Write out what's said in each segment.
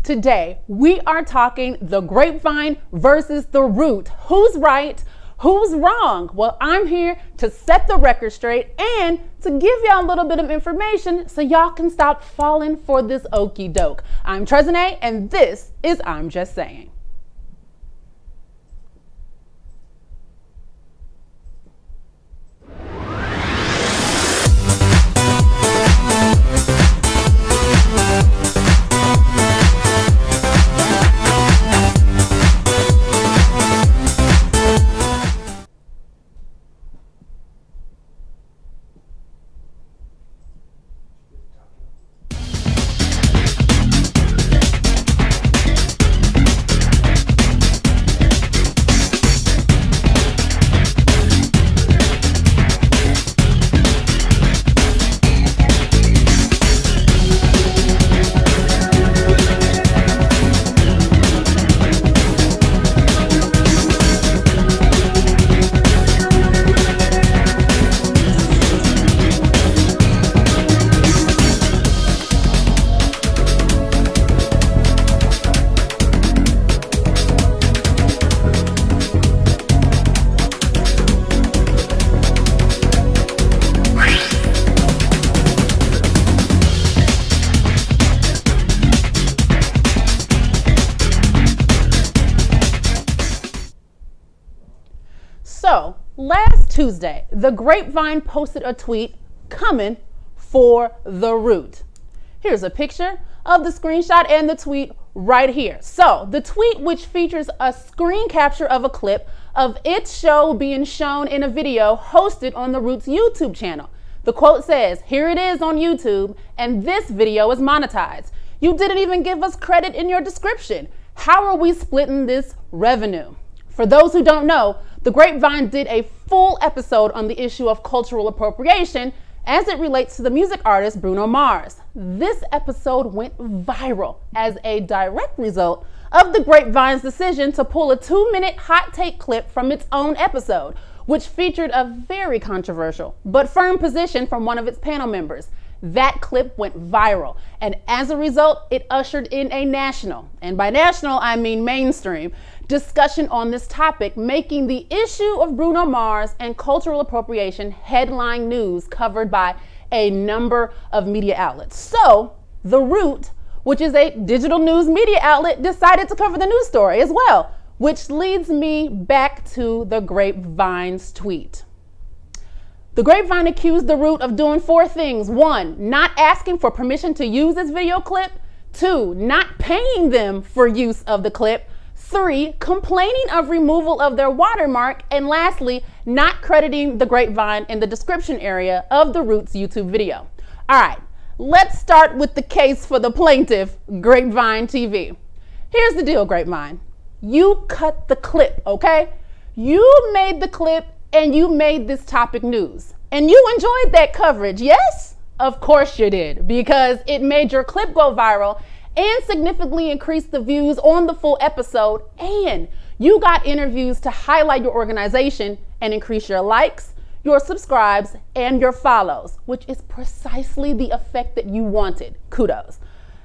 Today, we are talking the grapevine versus the root. Who's right? Who's wrong? Well, I'm here to set the record straight and to give y'all a little bit of information so y'all can stop falling for this okie doke. I'm Trezene, and this is I'm Just Saying. So, last Tuesday, the Grapevine posted a tweet coming for the root. Here's a picture of the screenshot and the tweet right here. So, the tweet, which features a screen capture of a clip of its show being shown in a video hosted on the Root's YouTube channel. The quote says, "Here it is on YouTube, and this video is monetized. You didn't even give us credit in your description. How are we splitting this revenue?" For those who don't know, the Grapevine did a full episode on the issue of cultural appropriation as it relates to the music artist Bruno Mars. This episode went viral as a direct result of the Grapevine's decision to pull a 2-minute hot take clip from its own episode, which featured a very controversial but firm position from one of its panel members. That clip went viral, and as a result, it ushered in a national, and by national I mean mainstream, discussion on this topic, making the issue of Bruno Mars and cultural appropriation headline news covered by a number of media outlets. So, The Root, which is a digital news media outlet, decided to cover the news story as well, which leads me back to the Grapevine's tweet. The Grapevine accused The Root of doing 4 things. 1, not asking for permission to use this video clip. 2, not paying them for use of the clip. 3, complaining of removal of their watermark. And lastly, not crediting the Grapevine in the description area of The Root's YouTube video. All right, let's start with the case for the plaintiff, GrapevineTV. Here's the deal, Grapevine. You cut the clip, okay? You made the clip and you made this topic news. And you enjoyed that coverage, yes? Of course you did, because it made your clip go viral and significantly increased the views on the full episode, and you got interviews to highlight your organization and increase your likes, your subscribes, and your follows, which is precisely the effect that you wanted. Kudos.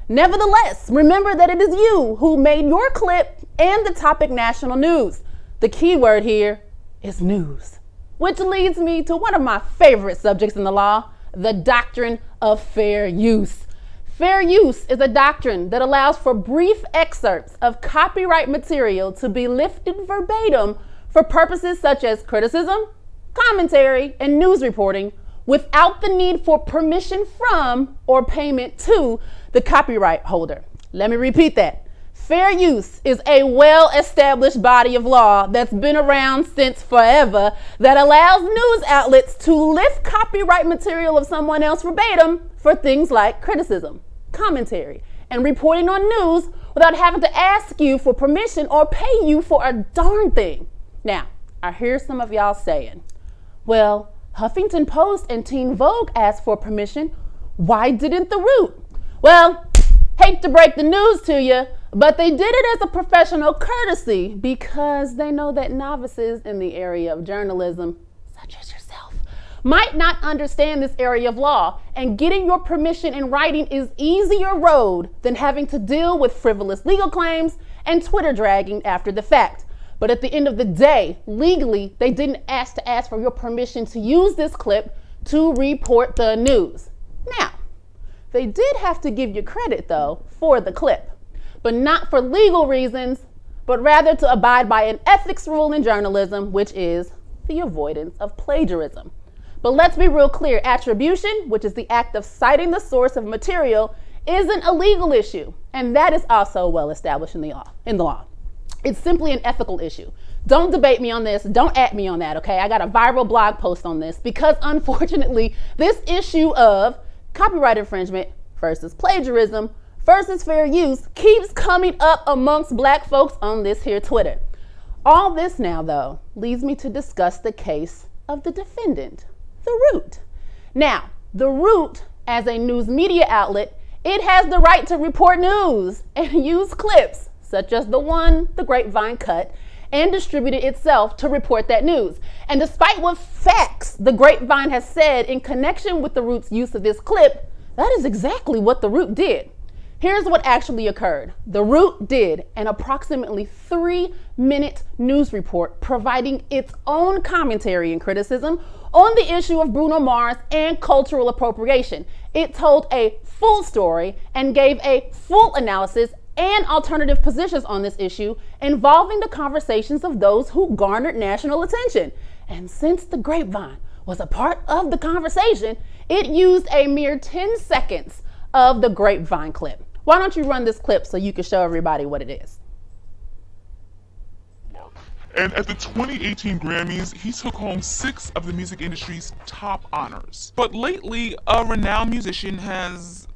Nevertheless, remember that it is you who made your clip and the topic national news. The key word here is news, which leads me to one of my favorite subjects in the law, the doctrine of fair use. Fair use is a doctrine that allows for brief excerpts of copyright material to be lifted verbatim for purposes such as criticism, commentary, and news reporting without the need for permission from or payment to the copyright holder. Let me repeat that. Fair use is a well-established body of law that's been around since forever that allows news outlets to lift copyright material of someone else verbatim for things like criticism, commentary, and reporting on news without having to ask you for permission or pay you for a darn thing. Now, I hear some of y'all saying, well, Huffington Post and Teen Vogue asked for permission. Why didn't The Root? Well, hate to break the news to you, but they did it as a professional courtesy because they know that novices in the area of journalism, such as yourself, might not understand this area of law, and getting your permission in writing is easier road than having to deal with frivolous legal claims and Twitter dragging after the fact. But at the end of the day, legally, they didn't ask for your permission to use this clip to report the news. Now, they did have to give you credit, though, for the clip, but not for legal reasons, but rather to abide by an ethics rule in journalism, which is the avoidance of plagiarism. But let's be real clear, attribution, which is the act of citing the source of material, isn't a legal issue, and that is also well established in the law. It's simply an ethical issue. Don't debate me on this, don't at me on that, okay? I got a viral blog post on this because unfortunately, this issue of copyright infringement versus plagiarism versus fair use keeps coming up amongst black folks on this here Twitter. All this now, though, leads me to discuss the case of the defendant, The Root. Now, The Root, as a news media outlet, it has the right to report news and use clips, such as the one the Grapevine cut, and distribute it itself to report that news. And despite what facts the Grapevine has said in connection with The Root's use of this clip, that is exactly what The Root did. Here's what actually occurred. The Root did an approximately 3-minute news report providing its own commentary and criticism on the issue of Bruno Mars and cultural appropriation. It told a full story and gave a full analysis and alternative positions on this issue involving the conversations of those who garnered national attention. And since the Grapevine was a part of the conversation, it used a mere 10 seconds of the Grapevine clip. Why don't you run this clip so you can show everybody what it is? And at the 2018 Grammys, he took home 6 of the music industry's top honors. But lately, a renowned musician has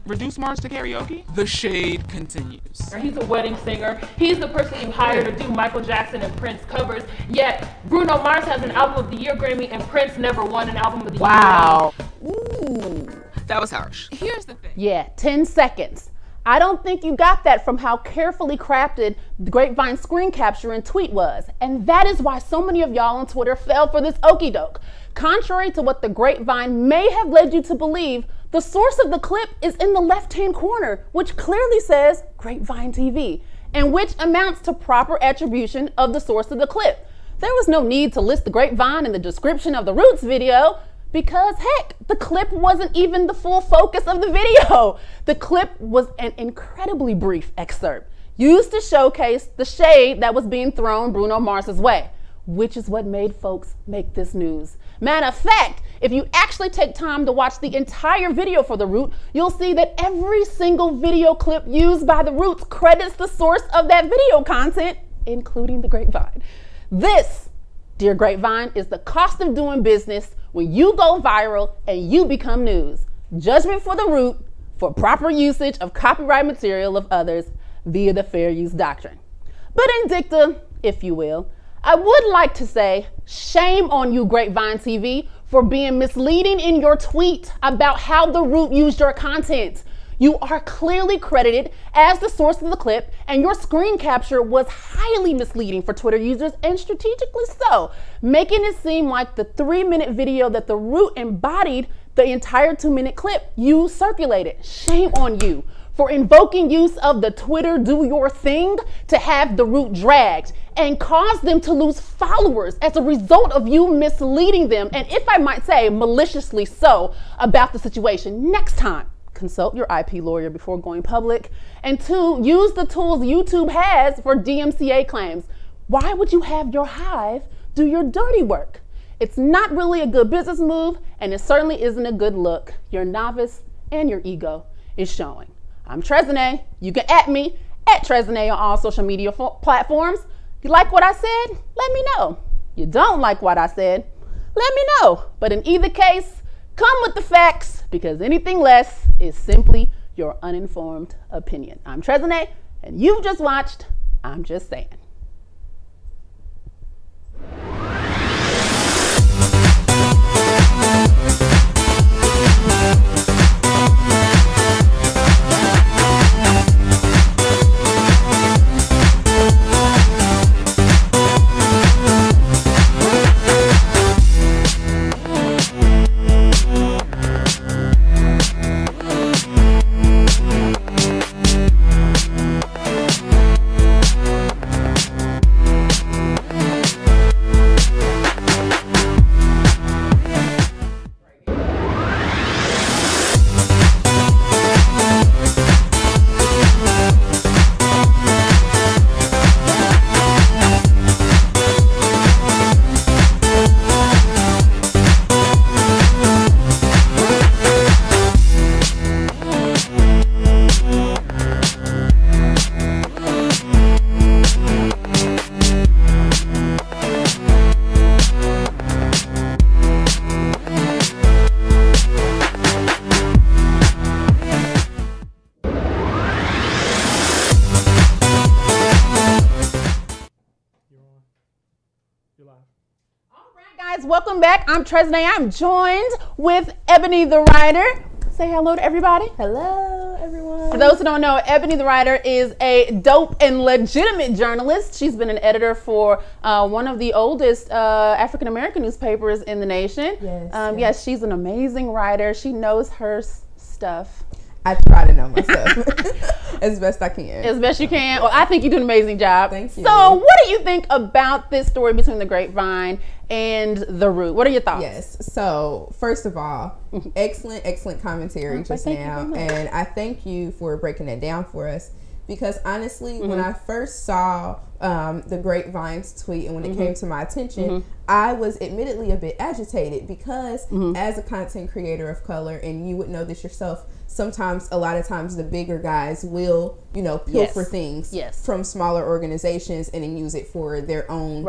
reduced Mars to karaoke? The shade continues. He's a wedding singer. He's the person you hire to do Michael Jackson and Prince covers. Yet Bruno Mars has an Album of the Year Grammy and Prince never won an Album of the Year. Wow. Ooh. That was harsh. Here's the thing. Yeah, 10 seconds. I don't think you got that from how carefully crafted the Grapevine screen capture and tweet was. And that is why so many of y'all on Twitter fell for this okie doke. Contrary to what the Grapevine may have led you to believe, the source of the clip is in the left-hand corner, which clearly says GrapevineTV, and which amounts to proper attribution of the source of the clip. There was no need to list the Grapevine in the description of the Roots video, because heck, the clip wasn't even the full focus of the video. The clip was an incredibly brief excerpt used to showcase the shade that was being thrown Bruno Mars's way, which is what made folks make this news. Matter of fact, if you actually take time to watch the entire video for The Root, you'll see that every single video clip used by The Roots credits the source of that video content, including the Grapevine. This, dear Grapevine, is the cost of doing business when you go viral and you become news. Judgment for The Root for proper usage of copyright material of others via the fair use doctrine. But in dicta, if you will, I would like to say shame on you, GrapevineTV, for being misleading in your tweet about how The Root used your content. You are clearly credited as the source of the clip, and your screen capture was highly misleading for Twitter users, and strategically so, making it seem like the 3-minute video that The Root embodied the entire 2-minute clip you circulated. Shame on you for invoking use of the Twitter do your thing to have The Root dragged and cause them to lose followers as a result of you misleading them, and if I might say, maliciously so, about the situation. Next time, consult your IP lawyer before going public. And 2, use the tools YouTube has for DMCA claims. Why would you have your hive do your dirty work? It's not really a good business move, and it certainly isn't a good look. Your novice and your ego is showing. I'm Trezene. You can at me at Trezene on all social media platforms. You like what I said? Let me know. You don't like what I said? Let me know. But in either case, come with the facts, because anything less is simply your uninformed opinion. I'm Trezene, and you've just watched I'm Just Saying. Welcome back. I'm Tresnay. I'm joined with Ebony the Writer. Say hello to everybody. Hello, everyone. For those who don't know, Ebony the Writer is a dope and legitimate journalist. She's been an editor for one of the oldest African American newspapers in the nation. Yes, yes, she's an amazing writer. She knows her stuff. I try to know myself as best I can. As best you can. Well, I think you do an amazing job. Thank you. So what do you think about this story between the Grapevine and The Root? What are your thoughts? Yes. So first of all, excellent commentary just now. And I thank you for breaking that down for us. Because honestly, when I first saw the Grapevine's tweet and when it came to my attention, I was admittedly a bit agitated because as a content creator of color, and you would know this yourself, sometimes, a lot of times, the bigger guys will, you know, pilfer things from smaller organizations and then use it for their own,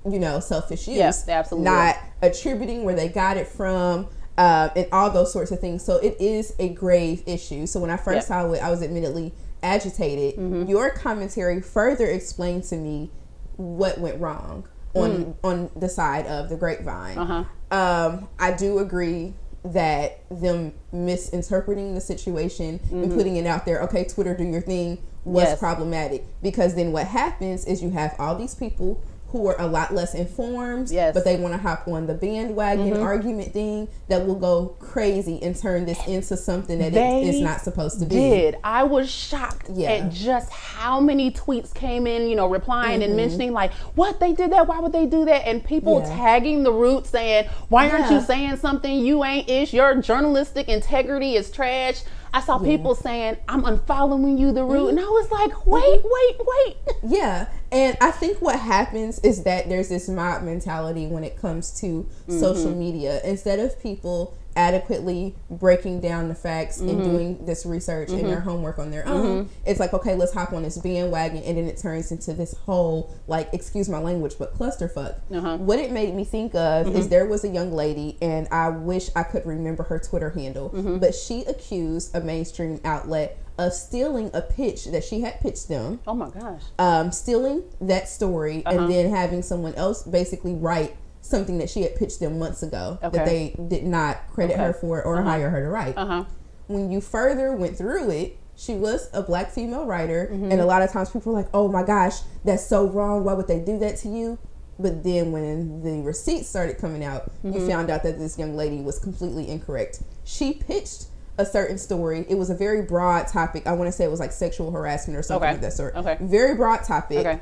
you know, selfish use. Yes, absolutely. Not attributing where they got it from. And all those sorts of things. So it is a grave issue. So when I first saw it, I was admittedly agitated. Your commentary further explained to me what went wrong on the side of the Grapevine. I do agree that them misinterpreting the situation and putting it out there, okay, Twitter, do your thing, was problematic. Because then what happens is you have all these people who are a lot less informed, but they want to hop on the bandwagon argument thing that will go crazy and turn this into something that it is not supposed to be. I was shocked at just how many tweets came in, you know, replying and mentioning like, what, they did that, why would they do that? And people tagging The Root saying, why aren't you saying something? You ain't ish, your journalistic integrity is trash. I saw people saying, I'm unfollowing you, The Root. And I was like, wait. Yeah. And I think what happens is that there's this mob mentality when it comes to social media. Instead of people adequately breaking down the facts and doing this research and their homework on their own, it's like, okay, let's hop on this bandwagon, and then it turns into this whole, like, excuse my language, but clusterfuck. What it made me think of is there was a young lady, and I wish I could remember her Twitter handle, but she accused a mainstream outlet of stealing a pitch that she had pitched them. Oh my gosh. Stealing that story and then having someone else basically write something that she had pitched them months ago that they did not credit her for or hire her to write. When you further went through it, she was a black female writer, and a lot of times people were like, oh my gosh, that's so wrong, why would they do that to you? But then when the receipts started coming out, you found out that this young lady was completely incorrect. She pitched a certain story. It was a very broad topic. I want to say it was like sexual harassment or something of that sort. Very broad topic.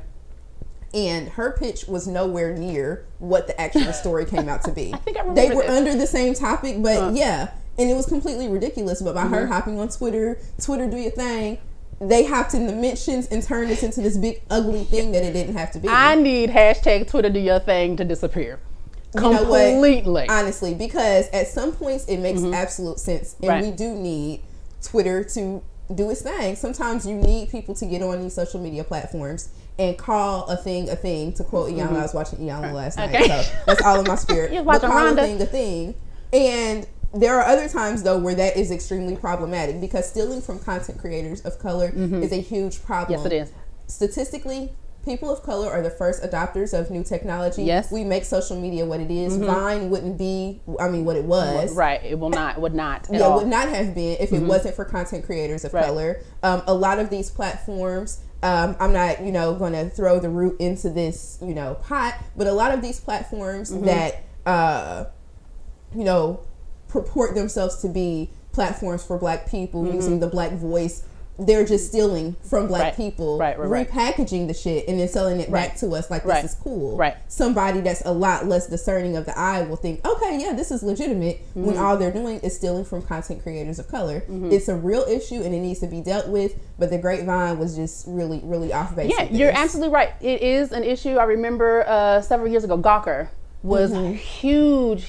And her pitch was nowhere near what the actual story came out to be. I think I remember they were under the same topic, but and it was completely ridiculous. But by her hopping on Twitter, do your thing, they hopped in the mentions and turned this into this big ugly thing that it didn't have to be. I need hashtag Twitter do your thing to disappear. Completely. Honestly, because at some points it makes absolute sense, and we do need Twitter to do its thing. Sometimes you need people to get on these social media platforms and call a thing, to quote Iyanla. I was watching Iyanla last night, so that's all in my spirit. But call a thing. And there are other times, though, where that is extremely problematic, because stealing from content creators of color is a huge problem. Yes, it is. Statistically, people of color are the first adopters of new technology. Yes. We make social media what it is. Vine wouldn't be, what it was. Right. It would not would not have been if it wasn't for content creators of color. A lot of these platforms, I'm not, going to throw The Root into this, pot, but a lot of these platforms that, purport themselves to be platforms for black people using the black voice, they're just stealing from black people, repackaging the shit and then selling it back to us like this is cool. Somebody that's a lot less discerning of the eye will think, okay, yeah, this is legitimate, when all they're doing is stealing from content creators of color. It's a real issue and it needs to be dealt with, but the Grapevine was just really, really off base. Yeah, you're absolutely right. It is an issue. I remember several years ago, Gawker was a huge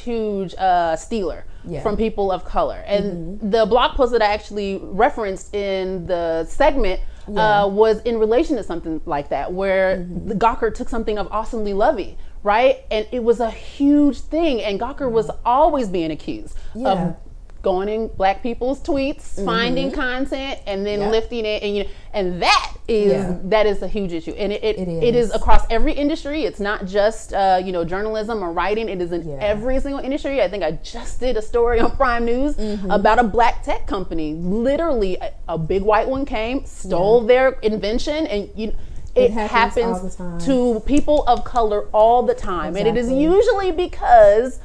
stealer from people of color. And the blog post that I actually referenced in the segment was in relation to something like that, where the Gawker took something of Awesomely Lovey, right? And it was a huge thing. And Gawker was always being accused of going in black people's tweets, finding content, and then lifting it. And and that that is a huge issue, and it is across every industry. It's not just journalism or writing. It is in every single industry. I think I just did a story on Prime News about a black tech company. Literally, a big white one came, stole their invention, and it happens all the time to people of color all the time. And it is usually because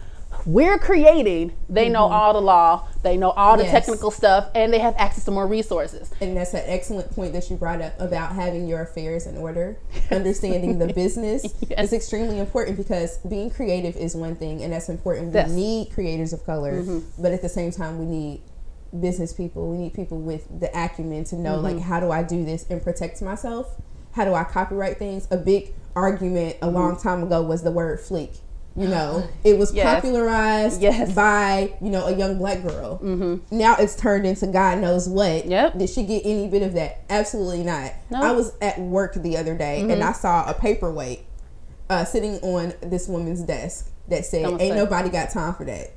we're creating, they know all the law, they know all the technical stuff, and they have access to more resources. And that's an excellent point that you brought up about having your affairs in order, understanding the business is extremely important, because being creative is one thing, and that's important. We need creators of color, but at the same time, we need business people. We need people with the acumen to know, like, how do I do this and protect myself? How do I copyright things? A big argument a long time ago was the word fleek. It was popularized by, a young black girl. Now it's turned into God knows what. Did she get any bit of that? Absolutely not. No. I was at work the other day and I saw a paperweight sitting on this woman's desk that said, "Ain't nobody got time for that."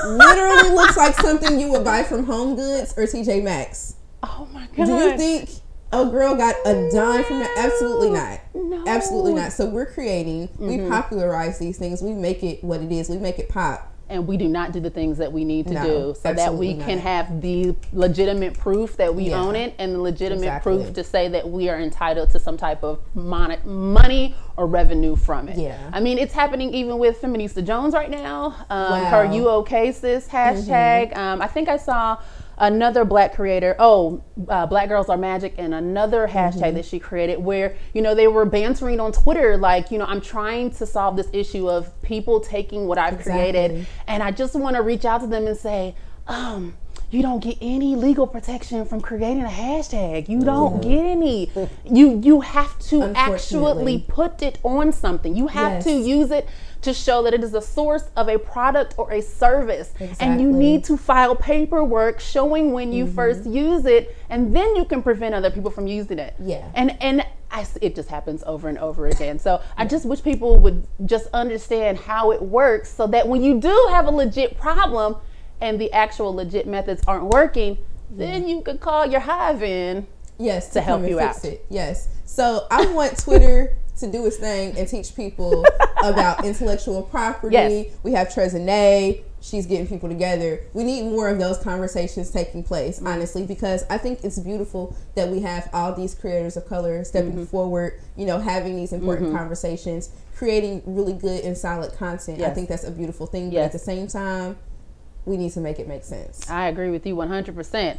Literally looks like something you would buy from Home Goods or TJ Maxx. Oh my God. Do you think a girl got a dime from that? Absolutely not. No. Absolutely not. So we're creating, we popularize these things, we make it what it is, we make it pop. And we do not do the things that we need to do so that we can have the legitimate proof that we own it, and the legitimate proof to say that we are entitled to some type of money or revenue from it. I mean, it's happening even with Feminista Jones right now. Her "You Okay Sis" hashtag. I think I saw another black creator, Black Girls Are Magic, and another hashtag that she created where, they were bantering on Twitter, like, I'm trying to solve this issue of people taking what I've created, and I just want to reach out to them and say, you don't get any legal protection from creating a hashtag. You don't get any. You have to actually put it on something. You have to use it to show that it is a source of a product or a service. And you need to file paperwork showing when you first use it, and then you can prevent other people from using it. And it just happens over and over again. So I just wish people would just understand how it works, so that when you do have a legit problem and the actual legit methods aren't working, then you could call your hive in to help you out. So I want Twitter to do its thing and teach people about intellectual property. We have Trezene. She's getting people together. We need more of those conversations taking place, honestly, because I think it's beautiful that we have all these creators of color stepping forward, having these important conversations, creating really good and solid content. I think that's a beautiful thing, but at the same time, we need to make it make sense. I agree with you 100%.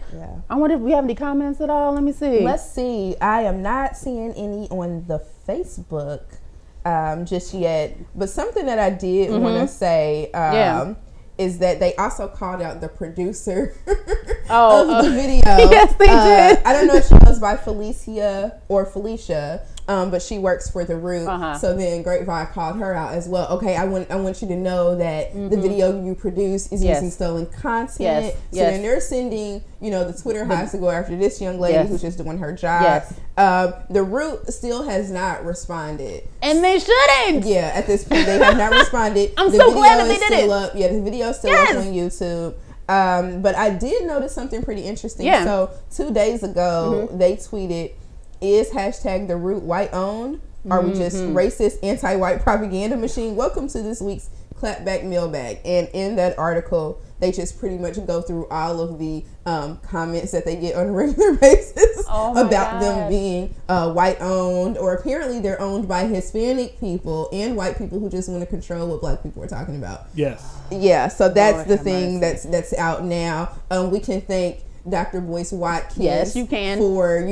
I wonder if we have any comments at all. Let me see. Let's see. I am not seeing any on the Facebook just yet. But something that I did want to say is that they also called out the producer of the video. Yes, they did. I don't know if she goes by Felicia or Felicia, but she works for The Root. So then Grapevine called her out as well. Okay, I want you to know that the video you produce is using stolen content. So then they're sending, the Twitter hives to go after this young lady who's just doing her job. The Root still has not responded. And they shouldn't. At this point, they have not responded. I'm so glad that they did it. The video is still up on YouTube. But I did notice something pretty interesting. So 2 days ago, they tweeted, "Is hashtag The Root white owned? Are we just racist, anti-white propaganda machine? Welcome to this week's Clapback Mailbag." And in that article, they just pretty much go through all of the comments that they get on a regular basis about them being white owned, or apparently they're owned by Hispanic people and white people who just want to control what black people are talking about. So that's the thing that's out now. We can thank Dr. Boyce Watkins for,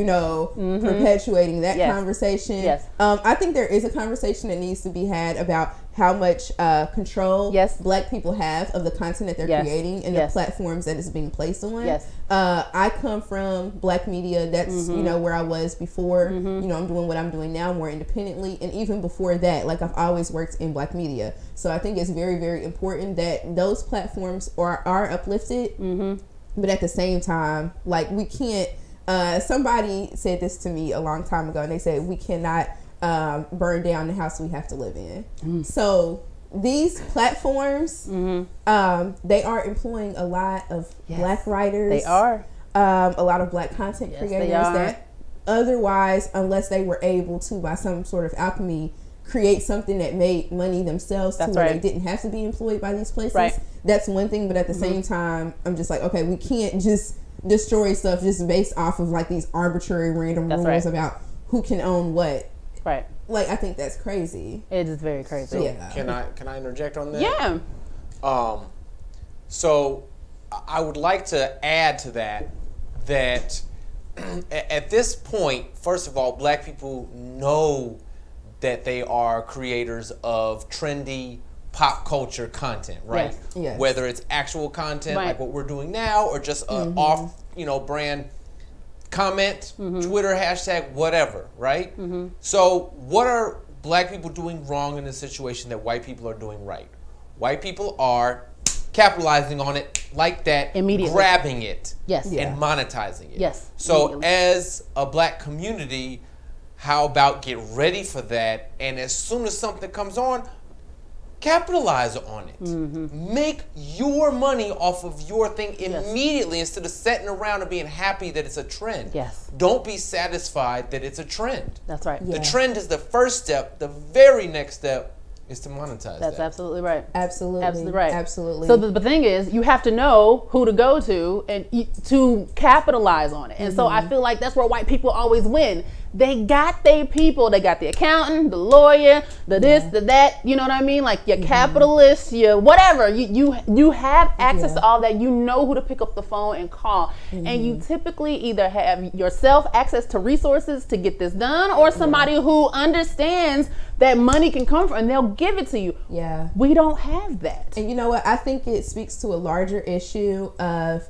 perpetuating that conversation. I think there is a conversation that needs to be had about how much control black people have of the content that they're creating and the platforms that it's being placed on. I come from black media. That's, where I was before. I'm doing what I'm doing now more independently. And even before that, like, I've always worked in black media. So I think it's very, very important that those platforms are uplifted. But at the same time, like, we can't, somebody said this to me a long time ago, and they said, we cannot burn down the house we have to live in. So these platforms, they are employing a lot of black writers. They are. A lot of black content creators that otherwise, unless they were able to, by some sort of alchemy, create something that made money themselves to where they didn't have to be employed by these places. That's one thing, but at the same time, I'm just like, okay, we can't just destroy stuff just based off of like these arbitrary random rules about who can own what. Right. Like, I think that's crazy. It is very crazy. So Yeah. Can I interject on that? Yeah. So I would like to add to that at this point, first of all, black people know that they are creators of trendy pop culture content, right? Yes. Yes. Whether it's actual content like what we're doing now, or just off, brand comment, Twitter hashtag, whatever, right? So what are black people doing wrong in this situation that white people are doing right? White people are capitalizing on it like that, immediately, grabbing it, and monetizing it. Yes. So as a black community, how about get ready for that, and as soon as something comes on, capitalize on it. Make your money off of your thing immediately instead of sitting around and being happy that it's a trend. Yes. Don't be satisfied that it's a trend. That's right. The trend is the first step. The very next step is to monetize That's absolutely right. Absolutely. Absolutely right. Absolutely. So the thing is, you have to know who to go to and to capitalize on it. And so I feel like that's where white people always win. They got their people. They got the accountant, the lawyer, the this, the that. You know what I mean? Like your capitalists, your whatever. You have access to all that. You know who to pick up the phone and call. And you typically either have yourself access to resources to get this done, or somebody who understands that money can come from, and they'll give it to you. Yeah. We don't have that. And you know what? I think it speaks to a larger issue of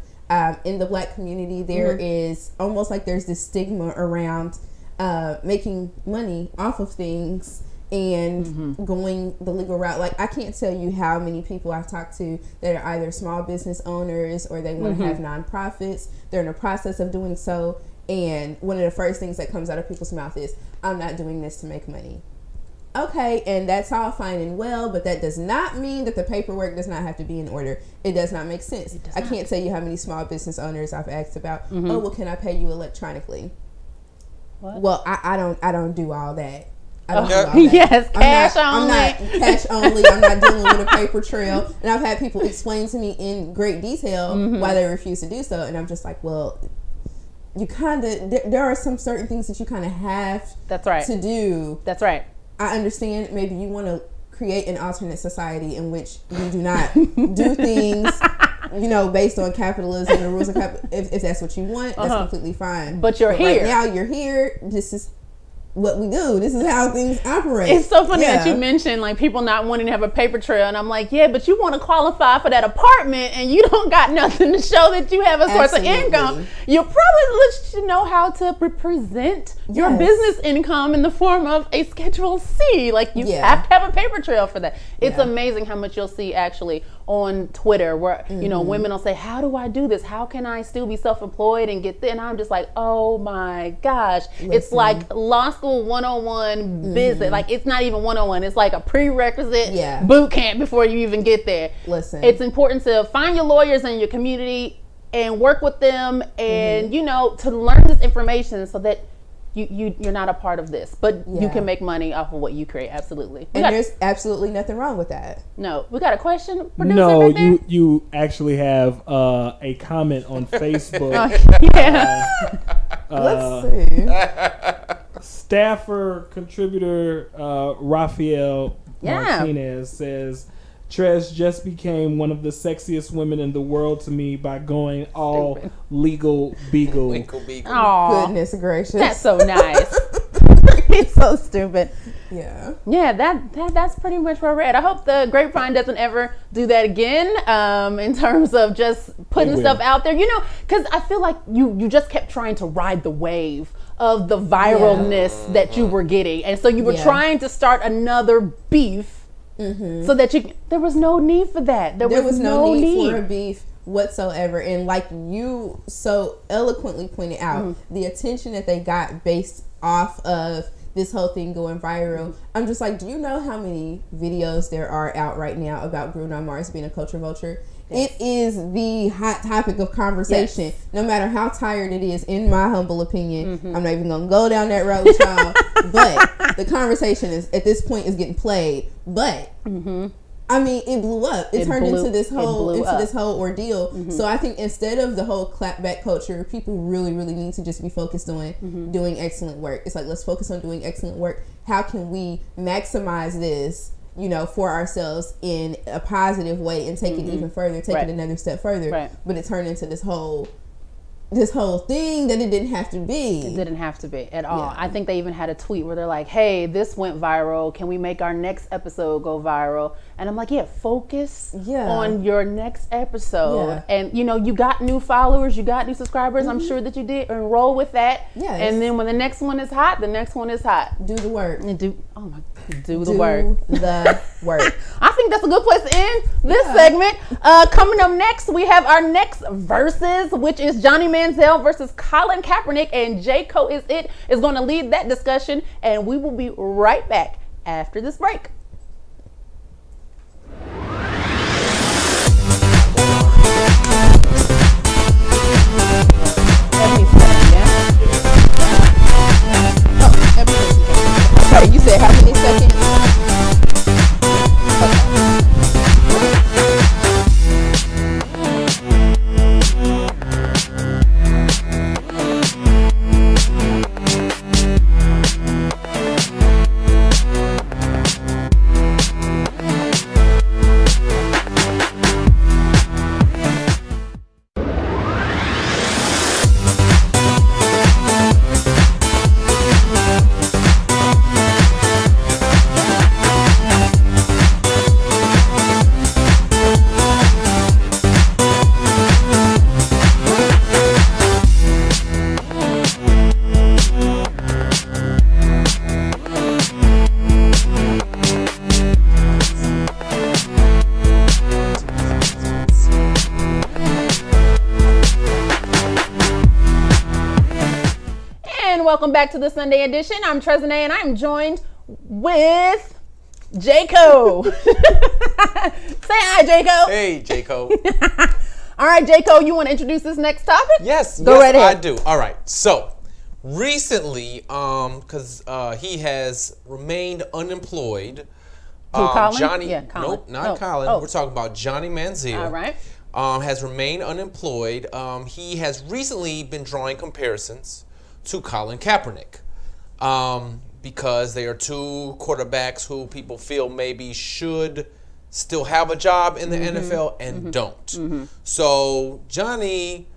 in the black community, there is almost like there's this stigma around making money off of things and going the legal route. Like, I can't tell you how many people I've talked to that are either small business owners or they want to have nonprofits. They're in the process of doing so. And one of the first things that comes out of people's mouth is, I'm not doing this to make money. Okay, and that's all fine and well, but that does not mean that the paperwork does not have to be in order. It does not make sense. I can't tell you how many small business owners I've asked about, oh, well, can I pay you electronically? What? Well, I don't do all that. I don't do all that. Yes, cash only. I'm not cash only. I'm not dealing with a paper trail. And I've had people explain to me in great detail why they refuse to do so. And I'm just like, well, you kind of, there are some certain things that you kind of have to do. That's right. I understand maybe you want to create an alternate society in which you do not do things, based on capitalism and the rules of capitalism. If that's what you want, that's completely fine. But you're here. Right now, you're here. This is what we do. This is how things operate. It's so funny that you mentioned like people not wanting to have a paper trail, and I'm like, yeah, but you want to qualify for that apartment and you don't got nothing to show that you have a source of income. You probably should know how to represent your business income in the form of a Schedule C. Like you have to have a paper trail for that. It's amazing how much you'll see actually on Twitter where women will say, how do I do this? How can I still be self-employed and get there? And I'm just like, oh my gosh. It's like law school 101 business. Like it's not even 101. It's like a prerequisite boot camp before you even get there. Listen, it's important to find your lawyers in your community and work with them and to learn this information so that you're not a part of this, but you can make money off of what you create. Absolutely. And there's absolutely nothing wrong with that. No, we got a question. Producer, no, right there? you actually have a comment on Facebook. Let's see. Staffer contributor Rafael Martinez says, Trez just became one of the sexiest women in the world to me by going all legal beagle. Aww. Goodness gracious. That's so nice. It's so stupid. Yeah. Yeah, that's pretty much where we're at. I hope the Grapevine doesn't ever do that again in terms of just putting stuff out there. Because I feel like you just kept trying to ride the wave of the viralness that you were getting. And so you were trying to start another beef. So that there was no need for that. There was no need for a beef whatsoever. And like you so eloquently pointed out, the attention that they got based off of this whole thing going viral. I'm just like, do you know how many videos there are out right now about Bruno Mars being a culture vulture? It is the hot topic of conversation. Yes. No matter how tired it is, in my humble opinion, I'm not even gonna go down that road with y'all. But the conversation is at this point is getting played. But I mean, it blew up. It turned into this whole ordeal. So I think instead of the whole clapback culture, people really need to just be focused on doing excellent work. It's like, let's focus on doing excellent work. How can we maximize this, you know, for ourselves in a positive way and take it even further, take it another step further. But it turned into this whole thing that it didn't have to be. It didn't have to be at all. I think they even had a tweet where they're like, hey, this went viral. Can we make our next episode go viral? And I'm like, yeah, focus on your next episode. Yeah. And, you know, you got new followers, you got new subscribers. I'm sure that you did. And roll with that. Yes. And then when the next one is hot, the next one is hot. Do the work. And do the work. The work. I think that's a good place to end this segment. Coming up next, we have our next versus, which is Johnny Manziel versus Colin Kaepernick, and J-Co is going to lead that discussion, and we will be right back after this break. Okay, you said how many seconds? Welcome back to the Sunday edition. I'm Trezane, and I'm joined with J-Co. Say hi, J-Co. Hey, J-Co. All right, J-Co, you want to introduce this next topic? Yes, Go right ahead. I do. All right. So, recently, because he has remained unemployed. Colin? Johnny, yeah, Colin. Nope, not Colin. Oh. We're talking about Johnny Manziel. All right. Has remained unemployed. He has recently been drawing comparisons to Colin Kaepernick because they are two quarterbacks who people feel maybe should still have a job in the NFL and don't. So Johnny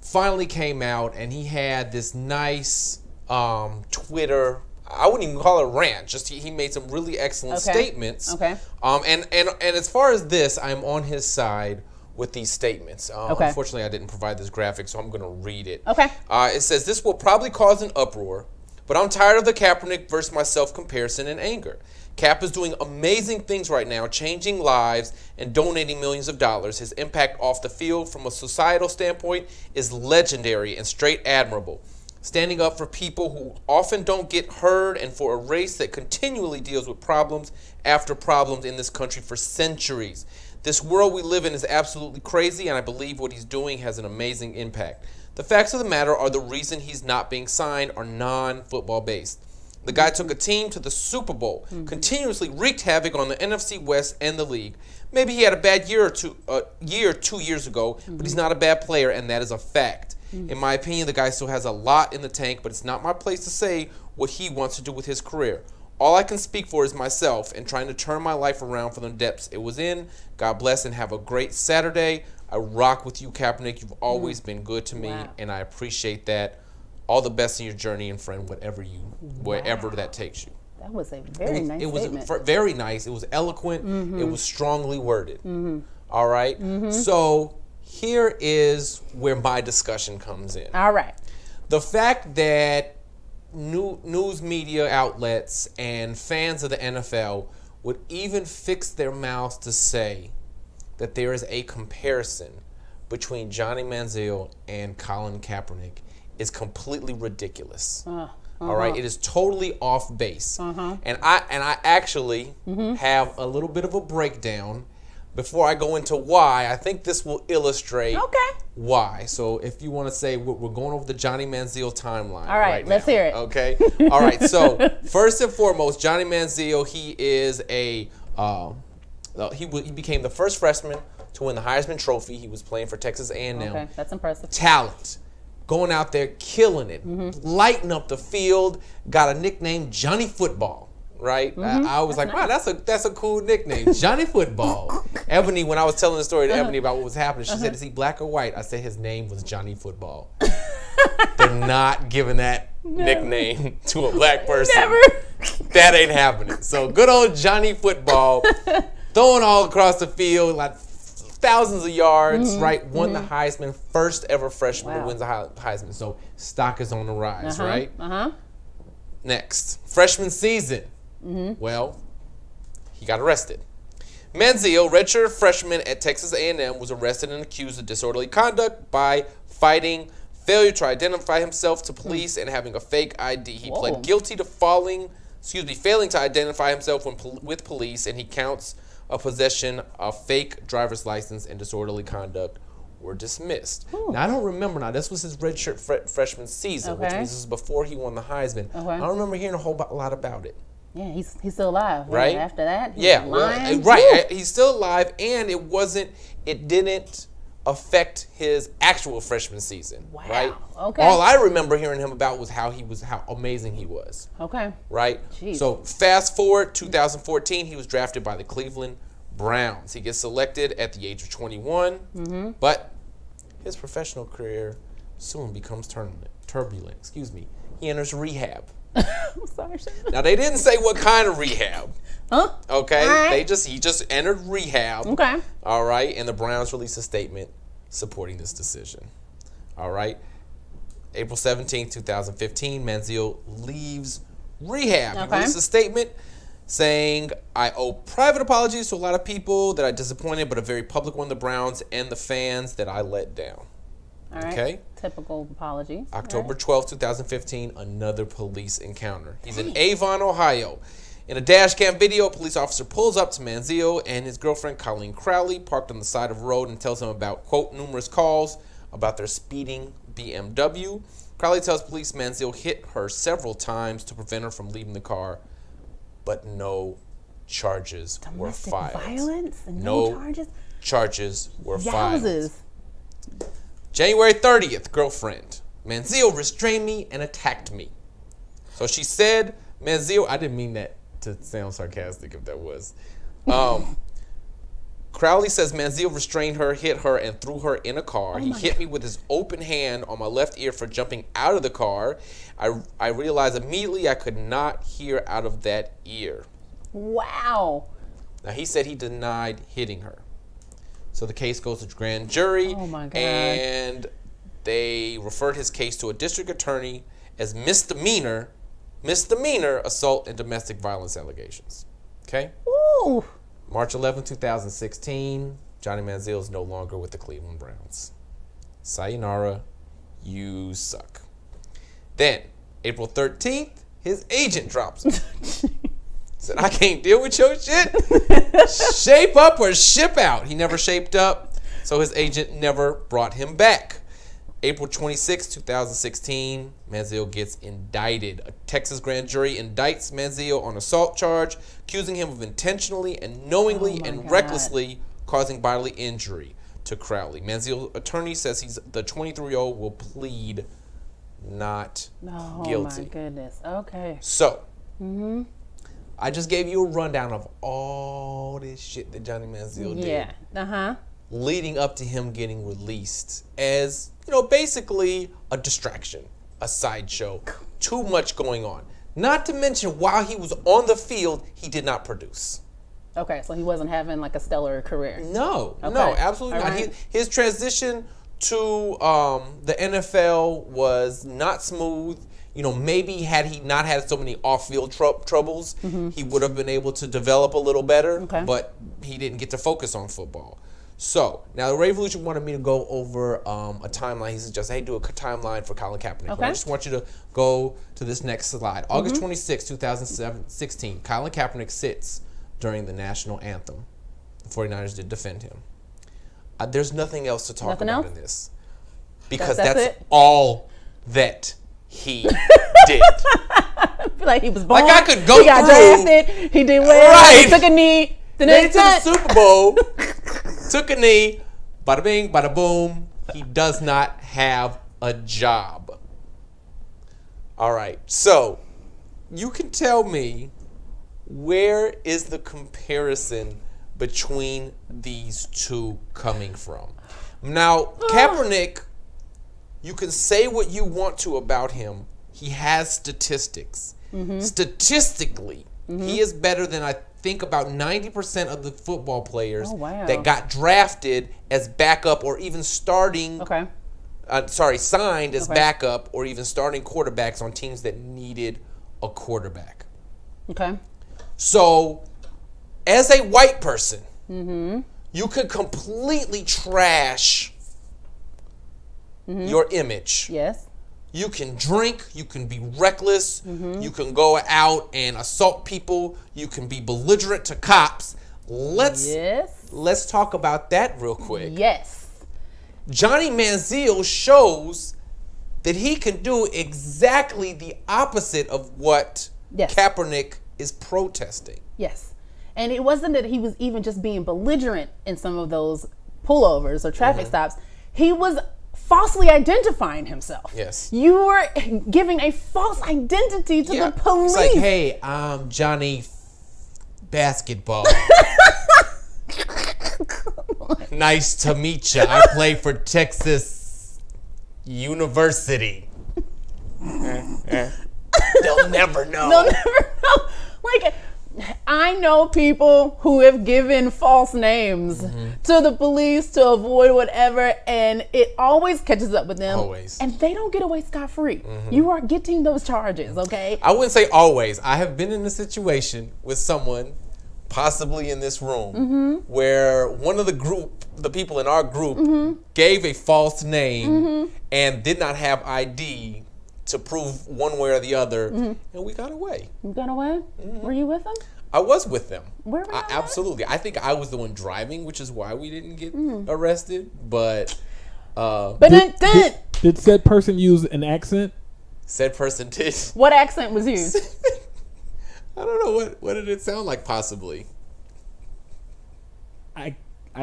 finally came out and he had this nice Twitter, I wouldn't even call it a rant, just he made some really excellent statements. Okay. And as far as this, I'm on his side with these statements. Unfortunately, I didn't provide this graphic, so I'm going to read it. Okay. It says, this will probably cause an uproar, but I'm tired of the Kaepernick versus myself comparison and anger. Cap is doing amazing things right now, changing lives and donating millions of dollars. His impact off the field from a societal standpoint is legendary and straight admirable. Standing up for people who often don't get heard and for a race that continually deals with problems after problems in this country for centuries. This world we live in is absolutely crazy, and I believe what he's doing has an amazing impact. The facts of the matter are the reason he's not being signed are non-football based. The guy took a team to the Super Bowl, continuously wreaked havoc on the NFC West and the league. Maybe he had a bad year 2 years ago, but he's not a bad player, and that is a fact. In my opinion, the guy still has a lot in the tank, but it's not my place to say what he wants to do with his career. All I can speak for is myself and trying to turn my life around from the depths it was in. God bless and have a great Saturday. I rock with you, Kaepernick. You've always been good to me, and I appreciate that. All the best in your journey and friend, wherever that takes you. That was a very nice statement. It was very nice. It was eloquent. It was strongly worded. All right? So here is where my discussion comes in. All right. The fact that news media outlets and fans of the NFL would even fix their mouths to say that there is a comparison between Johnny Manziel and Colin Kaepernick is completely ridiculous. All right, it is totally off base. And I actually have a little bit of a breakdown before I go into why, I think this will illustrate Okay. why. So if you want to say, we're going over the Johnny Manziel timeline. All right, let's hear it. Okay. All right. So first and foremost, Johnny Manziel, he is he became the first freshman to win the Heisman Trophy. He was playing for Texas A&M. Okay, that's impressive. Talent. Going out there, killing it, lighting up the field. Got a nickname, Johnny Football. Right? I was like, wow, that's a cool nickname, Johnny Football. Ebony, when I was telling the story to Ebony about what was happening, she said, is he black or white? I said his name was Johnny Football. They're not giving that nickname to a black person. Never. That ain't happening. So good old Johnny Football, throwing all across the field, like thousands of yards, right? Won the Heisman, first ever freshman to win the Heisman. So stock is on the rise, right? Next, freshman season. Well, he got arrested. Manziel, redshirt freshman at Texas A&M, was arrested and accused of disorderly conduct by fighting, failure to identify himself to police, and having a fake ID. He pled guilty to failing to identify himself with police, and he counts of possession of fake driver's license and disorderly conduct were dismissed. Now, I don't remember now. This was his redshirt freshman season, which means this is before he won the Heisman. I don't remember hearing a whole lot about it. Yeah, he's still alive. Right? After that, He's still alive, and it didn't affect his actual freshman season. Right? Okay. All I remember hearing him about was how amazing he was. Okay. Right? Jeez. So fast forward, 2014, he was drafted by the Cleveland Browns. He gets selected at the age of 21, but his professional career soon becomes turbulent. Excuse me. He enters rehab. I'm sorry. Now, they didn't say what kind of rehab. Huh? Okay? Right. He just entered rehab. Okay. All right? And the Browns released a statement supporting this decision. All right? April 17, 2015, Manziel leaves rehab. He released a statement saying, I owe private apologies to a lot of people that I disappointed, but a very public one, the Browns and the fans that I let down. All right. Okay? Typical apology. October 12, 2015, another police encounter. He's in Avon, Ohio. In a dash cam video, a police officer pulls up to Manziel and his girlfriend, Colleen Crowley, parked on the side of the road and tells him about, quote, numerous calls about their speeding BMW. Crowley tells police Manziel hit her several times to prevent her from leaving the car, but no charges were filed. Violence? No charges were filed. Yowzers. January 30th, girlfriend. Manziel restrained me and attacked me. So she said, Manziel, I didn't mean that to sound sarcastic if that was. Crowley says Manziel restrained her, hit her, and threw her in a car. He hit me with his open hand on my left ear for jumping out of the car. I realized immediately I could not hear out of that ear. Wow. Now, he said he denied hitting her. So the case goes to grand jury. Oh, my God. And they referred his case to a district attorney as misdemeanor assault and domestic violence allegations. Okay? Ooh. March 11, 2016, Johnny Manziel is no longer with the Cleveland Browns. Sayonara, you suck. Then, April 13th, his agent drops him. Said, I can't deal with your shit. Shape up or ship out. He never shaped up, so his agent never brought him back. April 26, 2016, Manziel gets indicted. A Texas grand jury indicts Manziel on assault charge, accusing him of intentionally and knowingly and recklessly causing bodily injury to Crowley. Manziel's attorney says the 23-year-old will plead not guilty. Oh, my goodness. Okay. So, I just gave you a rundown of all this shit that Johnny Manziel did. Yeah. Uh-huh. Leading up to him getting released as, basically a distraction, a sideshow, too much going on. Not to mention, while he was on the field, he did not produce. Okay, so he wasn't having like a stellar career. No, absolutely not. Right. His transition to the NFL was not smooth. Maybe had he not had so many off-field troubles, he would have been able to develop a little better, but he didn't get to focus on football. So, now the Revolution wanted me to go over a timeline. He suggested, hey, do a timeline for Colin Kaepernick. Okay. I just want you to go to this next slide. August 26, 2016, Colin Kaepernick sits during the national anthem. The 49ers did defend him. There's nothing else to talk about in this. Because that's all that he did. I feel like he was born. Like I could go he got drafted. He did well. Right. He took a knee. Made it to the Super Bowl. Took a knee. Bada bing, bada boom. He does not have a job. All right. So you can tell me, where is the comparison between these two coming from? Now, Kaepernick, you can say what you want to about him. He has statistics. Statistically, he is better than I think about 90% of the football players that got drafted as backup or even starting. Signed as backup or even starting quarterbacks on teams that needed a quarterback. Okay. So, as a white person, you could completely trash your image. Yes. You can drink, you can be reckless, you can go out and assault people, you can be belligerent to cops. Let's talk about that real quick. Yes. Johnny Manziel shows that he can do exactly the opposite of what Kaepernick is protesting. Yes. And it wasn't that he was even just being belligerent in some of those pullovers or traffic stops. He was falsely identifying himself. Yes. You were giving a false identity to the police. It's like, hey, I'm Johnny Basketball. Nice to meet you. I play for Texas University. They'll never know. They'll never know. Like, I know people who have given false names to the police to avoid whatever, and it always catches up with them. Always. And they don't get away scot-free. You are getting those charges, okay? I wouldn't say always. I have been in a situation with someone, possibly in this room, where one of the people in our group gave a false name and did not have ID to prove one way or the other, and we got away. You got away? Were you with them? I was with them. Where were you? Absolutely. I think I was the one driving, which is why we didn't get arrested. But did said person use an accent? Said person did. What accent was used? I don't know. What did it sound like? Possibly. I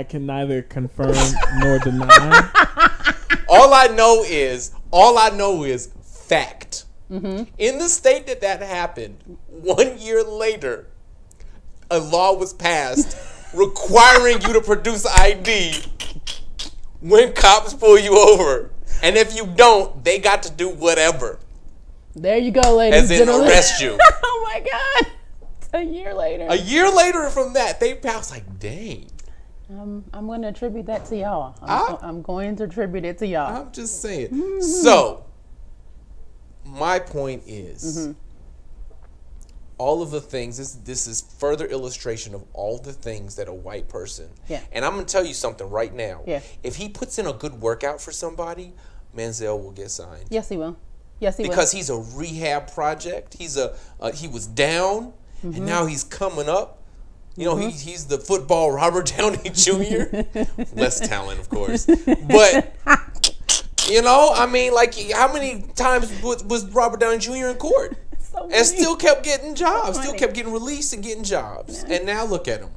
can neither confirm nor deny. All I know is fact. In the state that happened, 1 year later, a law was passed requiring you to produce ID when cops pull you over. And if you don't, they got to do whatever. There you go, ladies and gentlemen. Arrest you. Oh my God. A year later. A year later from that, I was like, dang. I'm going to attribute that to y'all. I'm going to attribute it to y'all. I'm just saying. So, my point is, all of the things, this is further illustration of all the things that a white person, and I'm going to tell you something right now. If he puts in a good workout for somebody, Manziel will get signed. Yes, he will. Yes, he will. Because he's a rehab project. He was down, and now he's coming up. You know, he's the football Robert Downey Jr. Less talent, of course. But, you know, I mean, like, how many times was Robert Downey Jr. in court? So and still kept getting jobs. Still kept getting released and getting jobs. And now look at him.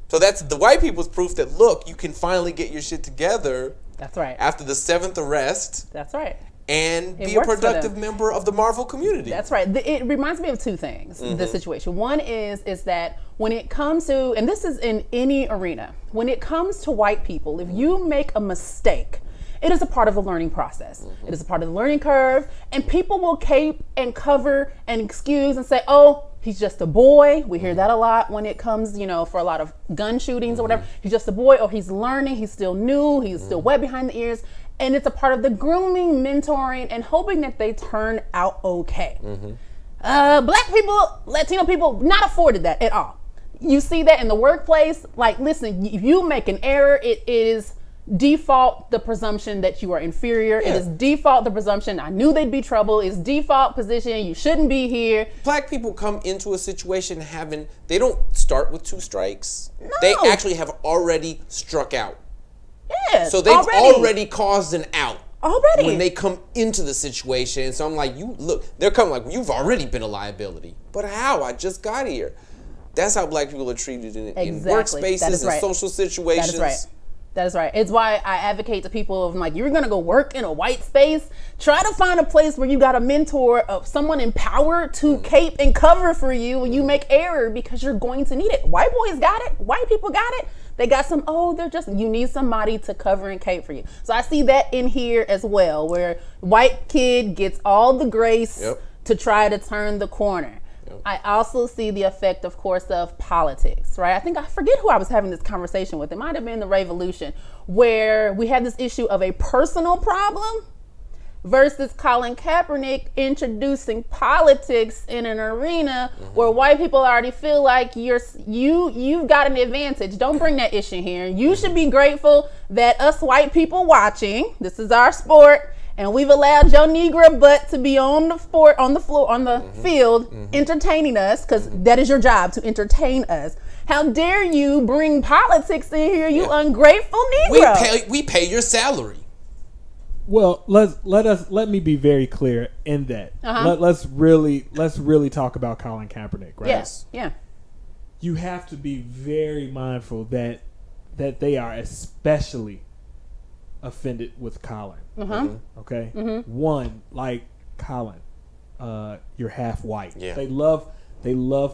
So that's the white people's proof that, look, you can finally get your shit together. That's right. After the 7th arrest. That's right. And be a productive member of the Marvel community. That's right. It reminds me of two things, this situation. One is that when it comes to, and this is in any arena, when it comes to white people, if you make a mistake, it is a part of the learning process. It is a part of the learning curve, and people will cape and cover and excuse and say, oh, he's just a boy. We hear that a lot when it comes, you know, for a lot of gun shootings or whatever. He's just a boy, or he's learning, he's still new, he's still wet behind the ears. And it's a part of the grooming, mentoring, and hoping that they turn out okay. Black people, Latino people, not afforded that at all. You see that in the workplace. Like, listen, if you make an error, it is default the presumption that you are inferior. Yeah. It is default the presumption I knew they'd be trouble. It's default position you shouldn't be here. Black people come into a situation they don't start with 2 strikes. No. They actually have already struck out. Yeah. So they've already caused an out. Already. When they come into the situation. So I'm like, they're coming like, you've already been a liability. But how? I just got here. That's how black people are treated in workspaces and social situations. That is right. That is right. It's why I advocate to people of like, you're gonna go work in a white space, try to find a place where you got a mentor of someone in power to cape and cover for you when you make error, because you're going to need it. White boys got it. White people got it. They got you need somebody to cover and cape for you. So I see that in here as well, where white kid gets all the grace to try to turn the corner. I also see the effect, of course, of politics, right? I forget who I was having this conversation with. It might have been the Revolution, where we had this issue of a personal problem versus Colin Kaepernick introducing politics in an arena where white people already feel like you've got an advantage. Don't bring that issue here. You should be grateful that us white people watching, this is our sport, and we've allowed your Negro butt to be on the field, entertaining us, because that is your job, to entertain us. How dare you bring politics in here, you ungrateful Negro? We pay your salary. Well, let me be very clear in that. Let's really talk about Colin Kaepernick, right? Yes. Yeah. You have to be very mindful that they are especially offended with Colin. Okay. One, like Colin, you're half white. Yeah. They love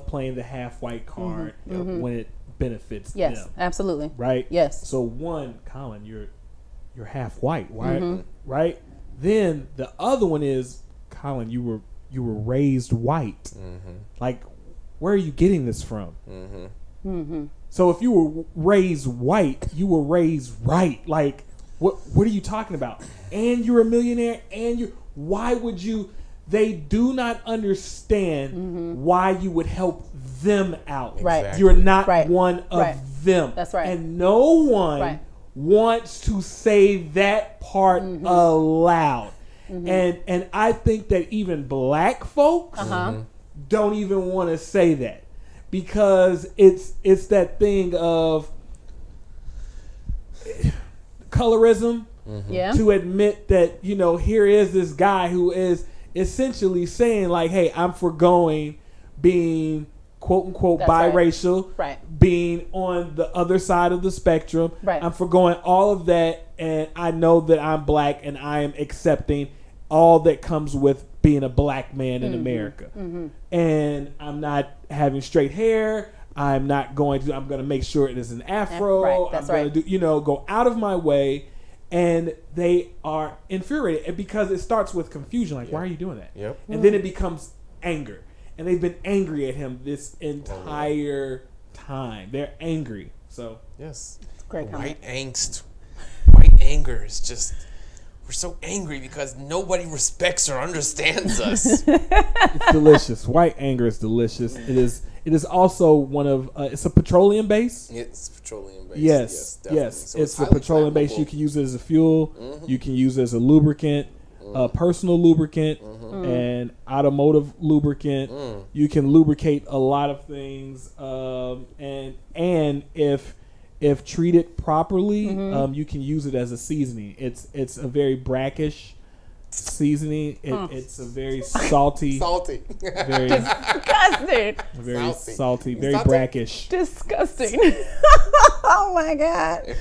playing the half white card when it benefits them. Yes, absolutely. Right. Yes. So one, Colin, you're half white. Why? Right. Then the other one is, Colin, you were raised white. Like, where are you getting this from? So if you were raised white, you were raised right. Like, what are you talking about? And you're a millionaire, and why would you? They do not understand why you would help them out. Right. Exactly. You're not one of them. That's right. And no one wants to say that part aloud. And I think that even black folks don't even want to say that, because it's that thing of colorism, to admit that, here is this guy who is essentially saying like, hey, I'm foregoing being quote unquote biracial, being on the other side of the spectrum. I'm foregoing all of that, and I know that I'm black, and I am accepting all that comes with being a black man in America. And I'm not having straight hair. I'm going to make sure it is an afro. I'm going to do, go out of my way. And they are infuriated because it starts with confusion. Like, why are you doing that? And then it becomes anger. And they've been angry at him this entire time. They're angry. So, yes. Great comment. White angst. White anger is just, we're so angry because nobody respects or understands us. It's delicious. White anger is delicious. It is also one of, it's a petroleum base. It's petroleum based. Yes. So it's a petroleum base. You can use it as a fuel. You can use it as a lubricant, personal lubricant, and automotive lubricant. You can lubricate a lot of things. And if treated properly, you can use it as a seasoning. It's a very brackish seasoning. It's a very salty, very disgusting, very salty, very brackish. Disgusting. Oh my God!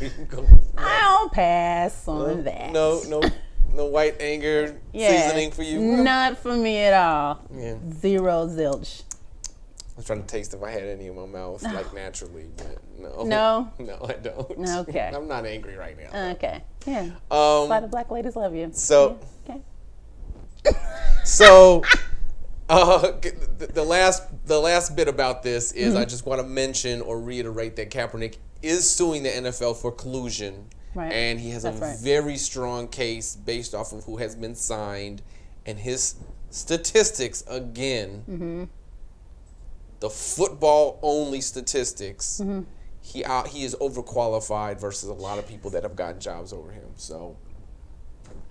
I'll pass on that. No white anger seasoning for you. Not for me at all. Zero zilch. I was trying to taste if I had any in my mouth, like naturally, but no. No, I don't. Okay. I'm not angry right now. Okay. Yeah. That's why the black ladies love you. So. Okay. So, the last bit about this is I just want to mention or reiterate that Kaepernick is suing the NFL for collusion, and he has a very strong case based off of who has been signed, and his statistics again. The football only statistics he is overqualified versus a lot of people that have gotten jobs over him. So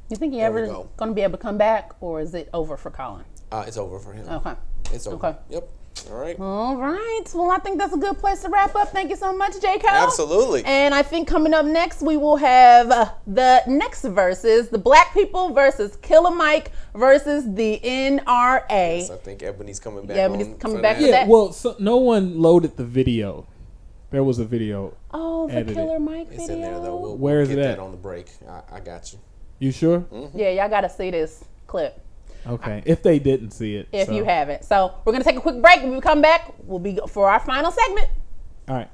you think he ever going to be able to come back, or is it over for Colin? It's over for him. Okay. It's over. Okay. Yep. All right. All right. Well, I think that's a good place to wrap up. Thank you so much, J. Cole. Absolutely. And I think coming up next, we will have the next verses, the Black people versus Killer Mike versus the NRA. Yes, I think Ebony's coming back. Yeah, Ebony's coming back to Yeah, that. well, so no one loaded the video. There was a video. Oh, the edited. Killer Mike video? It's in there, though. Where is get it at? that on the break. I got you. You sure? Mm-hmm. Yeah, y'all got to see this clip. Okay, if they didn't see it. If you haven't. So we're going to take a quick break. When we come back, we'll be for our final segment. All right.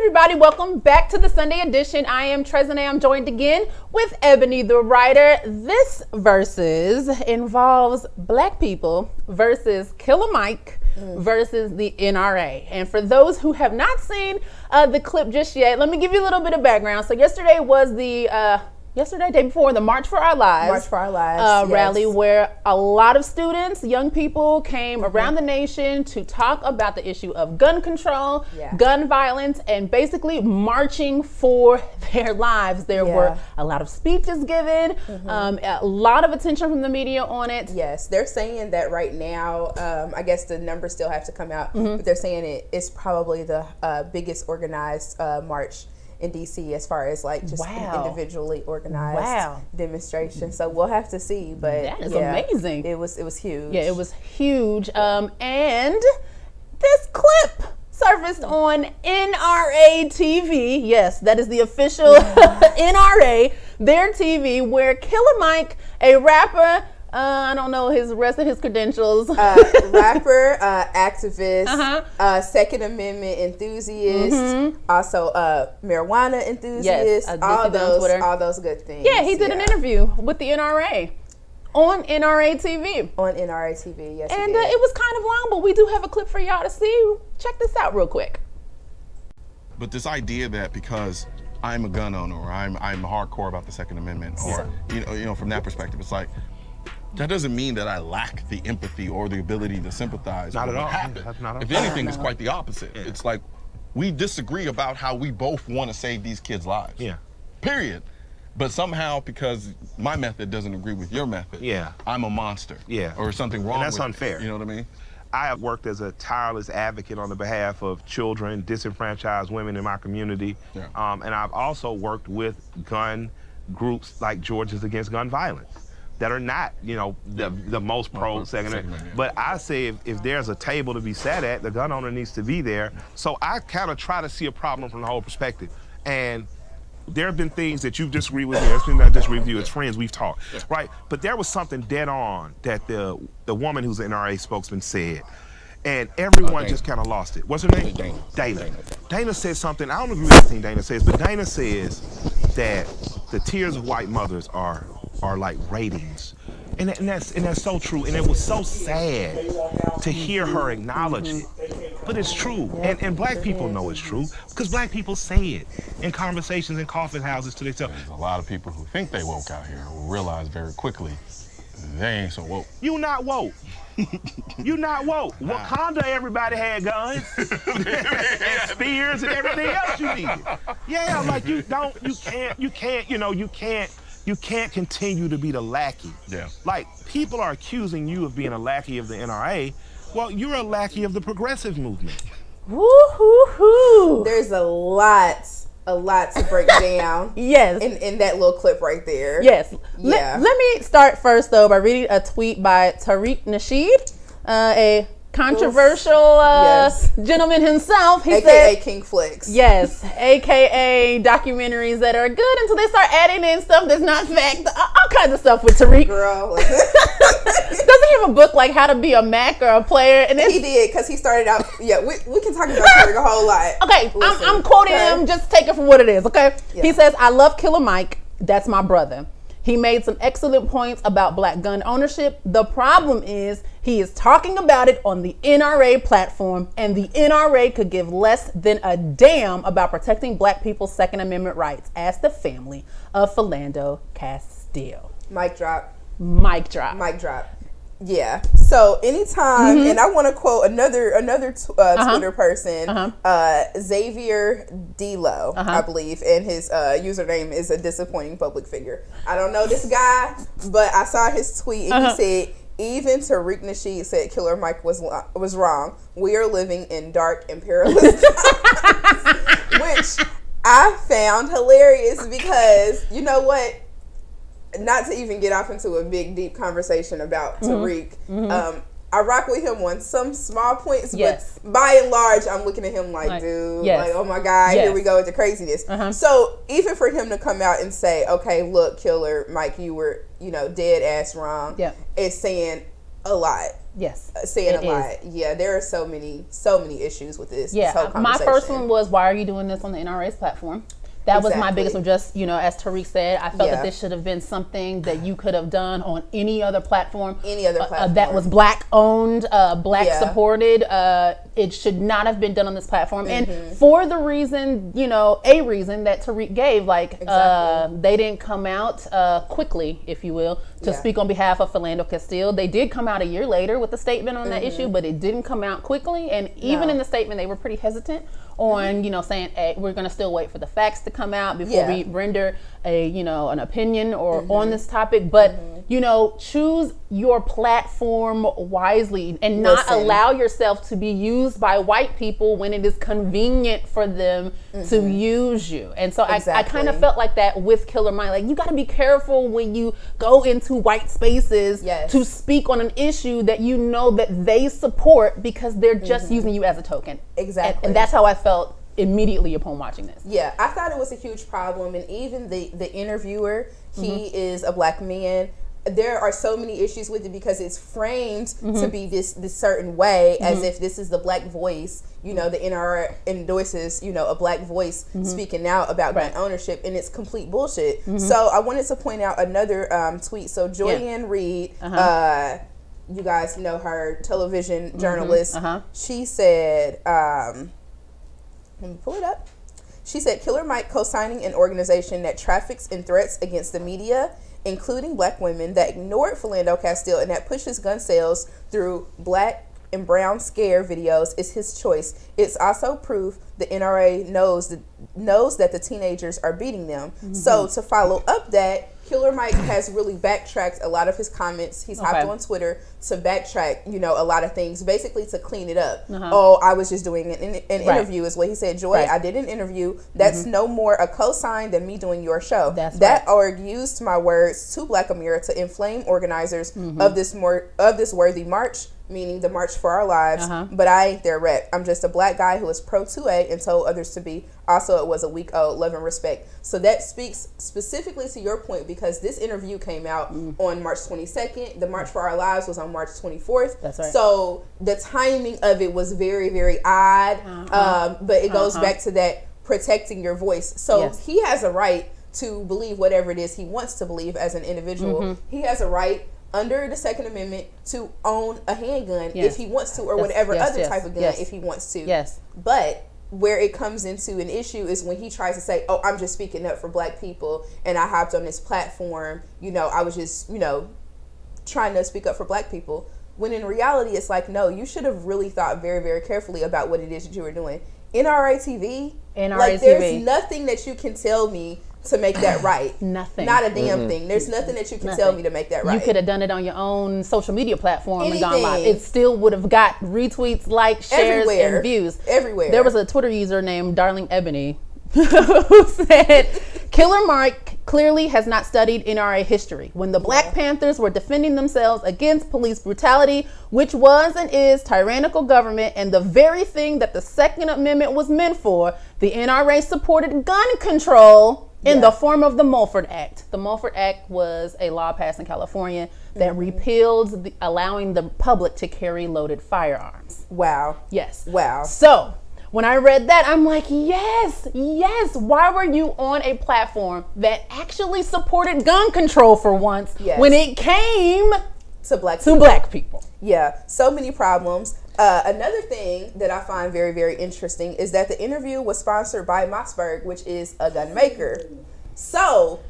Everybody, welcome back to the Sunday edition. I am Trezene. I'm joined again with Ebony the writer. This versus involves Black people versus Killer Mike versus the NRA. And for those who have not seen the clip just yet, let me give you a little bit of background. So yesterday was the day before, the March for Our Lives, yes. rally, where a lot of students, young people, came around the nation to talk about the issue of gun control, gun violence, and basically marching for their lives. There were a lot of speeches given, a lot of attention from the media on it. Yes, they're saying that right now, I guess the numbers still have to come out, but they're saying it's probably the biggest organized march in DC as far as like just individually organized demonstration. So we'll have to see, but that is amazing. It was huge. Yeah, it was huge. And this clip surfaced on NRA TV. Yes, that is the official NRA, their TV, where Killer Mike, a rapper, I don't know his rest of his credentials. Rapper, activist, Second Amendment enthusiast, also marijuana enthusiast, all those good things. Yeah, he did an interview with the NRA on NRA TV. On NRA TV, yes. And it was kind of long, but we do have a clip for y'all to see. Check this out real quick. But this idea that because I'm a gun owner or I'm hardcore about the Second Amendment, or you know, from that perspective, it's like, that doesn't mean that I lack the empathy or the ability to sympathize. Not at all. If anything, it's quite the opposite. Yeah. It's like we disagree about how we both want to save these kids' lives. Yeah. Period. But somehow, because my method doesn't agree with your method, I'm a monster. Yeah. Or something wrong. And that's with unfair. It, you know what I mean? I have worked as a tireless advocate on the behalf of children, disenfranchised women in my community. Yeah. And I've also worked with gun groups like Georgians Against Gun Violence that are not, you know, the most pro Second Amendment. But I say if there's a table to be sat at, the gun owner needs to be there. So I kind of try to see a problem from the whole perspective. And there have been things that you've disagreed with me. It's been not disagree with you. As friends, we've talked, right? But there was something dead on that the woman who's the NRA spokesman said. And everyone just kind of lost it. What's her name? Dana. Dana said something. I don't agree with everything Dana says, but Dana says that the tears of white mothers are like ratings. And that's so true. And it was so sad to hear her acknowledge it. But it's true. And black people know it's true because black people say it in conversations in coffee houses to themselves. There's a lot of people who think they woke out here will realize very quickly they ain't so woke. You not woke. You not woke. Nah. Wakanda, everybody had guns and spears and everything else you needed. Yeah, like you can't continue to be the lackey. Yeah. Like people are accusing you of being a lackey of the NRA. Well, you're a lackey of the progressive movement. Woo-hoo-hoo. There's a lot to break down. Yes. In that little clip right there. Yes. Yeah. Let me start first, though, by reading a tweet by Tariq Nasheed, a controversial gentleman himself. He AKA said, King Flicks. Yes. AKA documentaries that are good until they start adding in stuff that's not fact. All kinds of stuff with Tariq. Girl. Doesn't he have a book like How to Be a Mac or a Player? And he did, because he started out, we can talk about Tariq a whole lot. Okay, I'm quoting him, just take it for what it is, okay? Yeah. He says, I love Killer Mike, that's my brother. He made some excellent points about black gun ownership. The problem is he is talking about it on the NRA platform, and the NRA could give less than a damn about protecting black people's Second Amendment rights. Ask the family of Philando Castile. Mic drop. Mic drop. Mic drop. Yeah. So anytime, and I want to quote another Twitter person, Xavier Delo, I believe, and his username is a disappointing public figure. I don't know this guy, but I saw his tweet and he said, even Tariq Nasheed said Killer Mike was wrong. We are living in dark and perilous times, which I found hilarious because you know what? Not to even get off into a big, deep conversation about Tariq. I rock with him on some small points, but by and large, I'm looking at him like, dude, like, oh my God, here we go with the craziness. So even for him to come out and say, okay, look, Killer Mike, you were, dead ass wrong. Yeah, it's saying a lot. Yes, saying a lot. Yeah, there are so many issues with this. Yeah, this whole my first one was, why are you doing this on the NRA's platform? That was my biggest one. Just, as Tariq said, I felt that this should have been something that you could have done on any other platform. That was black owned, black supported. It should not have been done on this platform. And for the reason, a reason that Tariq gave, like they didn't come out quickly, if you will, to speak on behalf of Philando Castile. They did come out a year later with a statement on that issue, but it didn't come out quickly. And even in the statement, they were pretty hesitant on, saying, hey, we're going to still wait for the facts to come out before we render a, an opinion or on this topic. But, choose your platform wisely and not allow yourself to be used by white people when it is convenient for them to use you. And so I kind of felt like that with Killer Mike. Like, you got to be careful when you go into white spaces to speak on an issue that that they support because they're just using you as a token. Exactly. And that's how I felt immediately upon watching this. Yeah, I thought it was a huge problem. And even the interviewer, he is a black man. There are so many issues with it because it's framed to be this certain way, as if this is the black voice. The NRA endorses, a black voice speaking out about gun ownership, and it's complete bullshit. So I wanted to point out another tweet. So Joyanne Reed, you guys know her, television journalist. She said, let me pull it up. She said, Killer Mike co-signing an organization that traffics in threats against the media, including black women, that ignored Philando Castile and that pushes gun sales through black and brown scare videos is his choice. It's also proof the NRA knows that the teenagers are beating them. So to follow up that, Killer Mike has really backtracked a lot of his comments. He's hopped on Twitter to backtrack, a lot of things, basically to clean it up. Oh, I was just doing an interview is what he said. Joy, I did an interview. That's no more a cosign than me doing your show. That org used my words to Black America to inflame organizers of this worthy march meaning the March for Our Lives, but I ain't their rep. I'm just a black guy who is pro 2A and told others to be. Also, it was a week old. Love and respect. So that speaks specifically to your point, because this interview came out on March 22nd. The March for Our Lives was on March 24th. That's right. So the timing of it was very, very odd. But it goes back to that protecting your voice. So he has a right to believe whatever it is he wants to believe as an individual. He has a right under the Second Amendment to own a handgun if he wants to, or whatever other type of gun if he wants to. But where it comes into an issue is when he tries to say, oh, I'm just speaking up for black people and I hopped on this platform, you know, I was just, you know, trying to speak up for black people. When in reality, it's like, no, you should have really thought very, very carefully about what it is that you were doing. NRA TV, like, there's nothing that you can tell me to make that right. Nothing. Not a damn thing. There's nothing that you can tell me to make that right. You could have done it on your own social media platform and gone live. It still would have got retweets, likes, shares, and views. Everywhere. There was a Twitter user named Darling Ebony who said, Killer Mike clearly has not studied NRA history. When the Black Panthers were defending themselves against police brutality, which was and is tyrannical government and the very thing that the Second Amendment was meant for, the NRA supported gun control in the form of the Mulford Act. The Mulford Act was a law passed in California that repealed allowing the public to carry loaded firearms. Wow. Yes. Wow. So when I read that, I'm like, yes, yes. Why were you on a platform that actually supported gun control for once when it came to black people? Yeah, so many problems. Another thing that I find very, very interesting is that the interview was sponsored by Mossberg, which is a gun maker. So,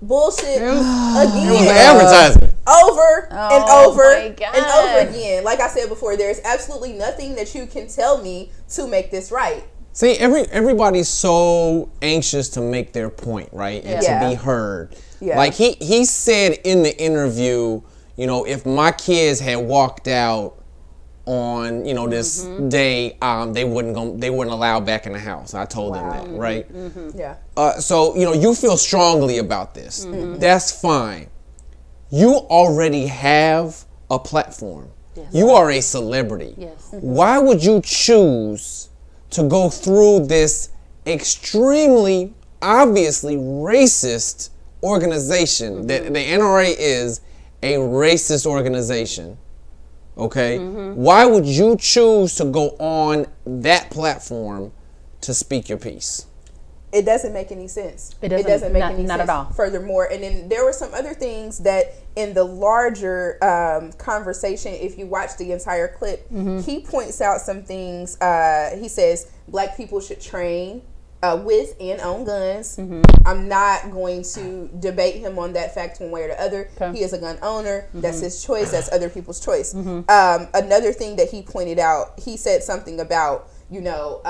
bullshit again. It was an advertisement. Over and over and over again. Like I said before, there's absolutely nothing that you can tell me to make this right. See, everybody's so anxious to make their point, right? And to be heard. Like he said in the interview, you know, if my kids had walked out on, you know, this day, they wouldn't allow back in the house. I told them that, right? So, you know, you feel strongly about this. That's fine. You already have a platform. You are a celebrity. Why would you choose to go through this extremely, obviously racist organization? That the NRA is a racist organization. Okay, why would you choose to go on that platform to speak your piece? It doesn't make any sense. It doesn't make any sense. Not at all. Furthermore, and then there were some other things that in the larger conversation, if you watch the entire clip, he points out some things. He says black people should train with and own guns. I'm not going to debate him on that fact one way or the other. He is a gun owner. That's his choice. That's other people's choice. Another thing that he pointed out, he said something about, you know,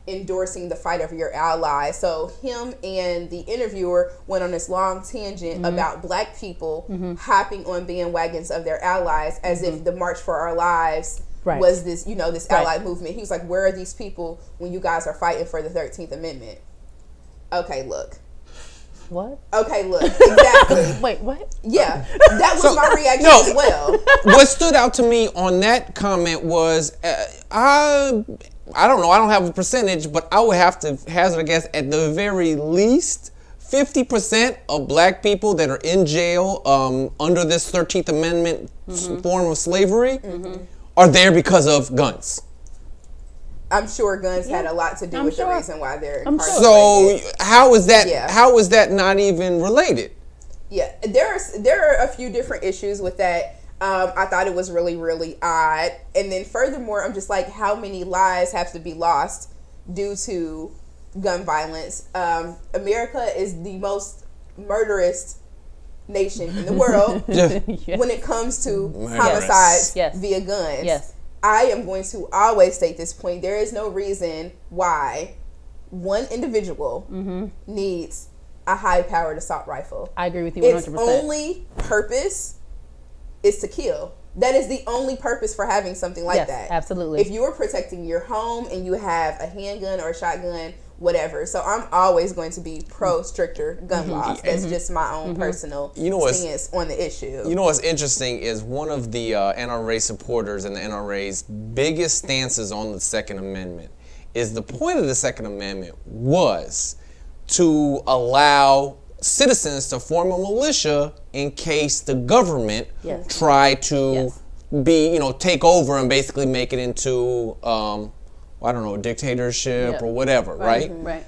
endorsing the fight of your allies. So him and the interviewer went on this long tangent about black people hopping on bandwagons of their allies as if the March for Our Lives was this, you know, this allied movement. He was like, where are these people when you guys are fighting for the 13th Amendment? Okay, look. What? Okay, look. Exactly. Wait, what? Yeah, that was my reaction as well. What stood out to me on that comment was, I don't know, I don't have a percentage, but I would have to hazard a guess at the very least 50% of black people that are in jail under this 13th Amendment form of slavery are there because of guns. I'm sure guns had a lot to do with the reason why they're incarcerated. So how is that? How is that not even related? Yeah, there are a few different issues with that. I thought it was really, really odd. And then furthermore, I'm just like, how many lives have to be lost due to gun violence? America is the most murderous nation in the world when it comes to homicides via guns. I am going to always state this point. There is no reason why one individual needs a high-powered assault rifle. I agree with you 100%. Its only purpose is to kill. That is the only purpose for having something like that. Absolutely. If you are protecting your home and you have a handgun or a shotgun, whatever. So I'm always going to be pro stricter gun laws. That's just my own personal stance on the issue. You know what's interesting is one of the NRA supporters and the NRA's biggest stances on the Second Amendment is the point of the Second Amendment was to allow citizens to form a militia in case the government tried to be, take over and basically make it into I don't know, dictatorship or whatever, right? Right.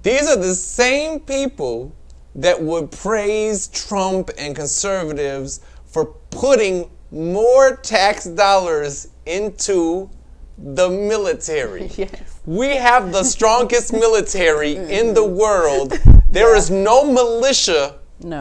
These are the same people that would praise Trump and conservatives for putting more tax dollars into the military. Yes. We have the strongest military in the world. There is no militia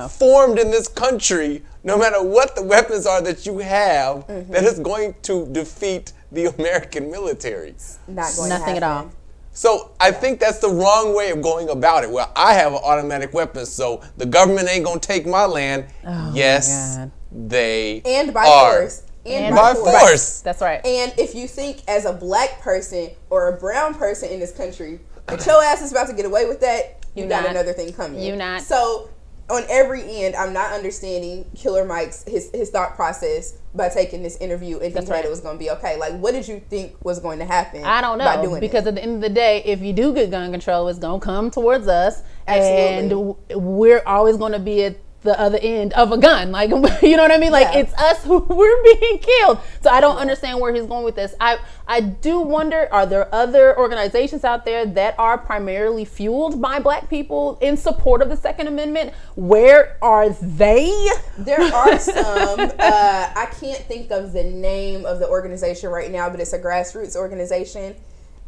formed in this country, no matter what the weapons are that you have, that is going to defeat the American military. Not going Nothing to at all. So I think that's the wrong way of going about it. Well, I have an automatic weapon, so the government ain't gonna take my land. Oh yes, they and by are. force. And by force. That's right. And if you think as a black person or a brown person in this country that your ass is about to get away with that, you got another thing coming. You not. So on every end, I'm not understanding Killer Mike's his thought process by taking this interview and thinking that it was going to be okay. Like, what did you think was going to happen? I don't know, by doing because at the end of the day, if you do get gun control, it's going to come towards us. Absolutely. And we're always going to be at the other end of a gun. Like, you know what I mean? Like, it's us who we're being killed. So I don't understand where he's going with this. I do wonder, are there other organizations out there that are primarily fueled by black people in support of the Second Amendment? Where are they? There are some. I can't think of the name of the organization right now, but it's a grassroots organization.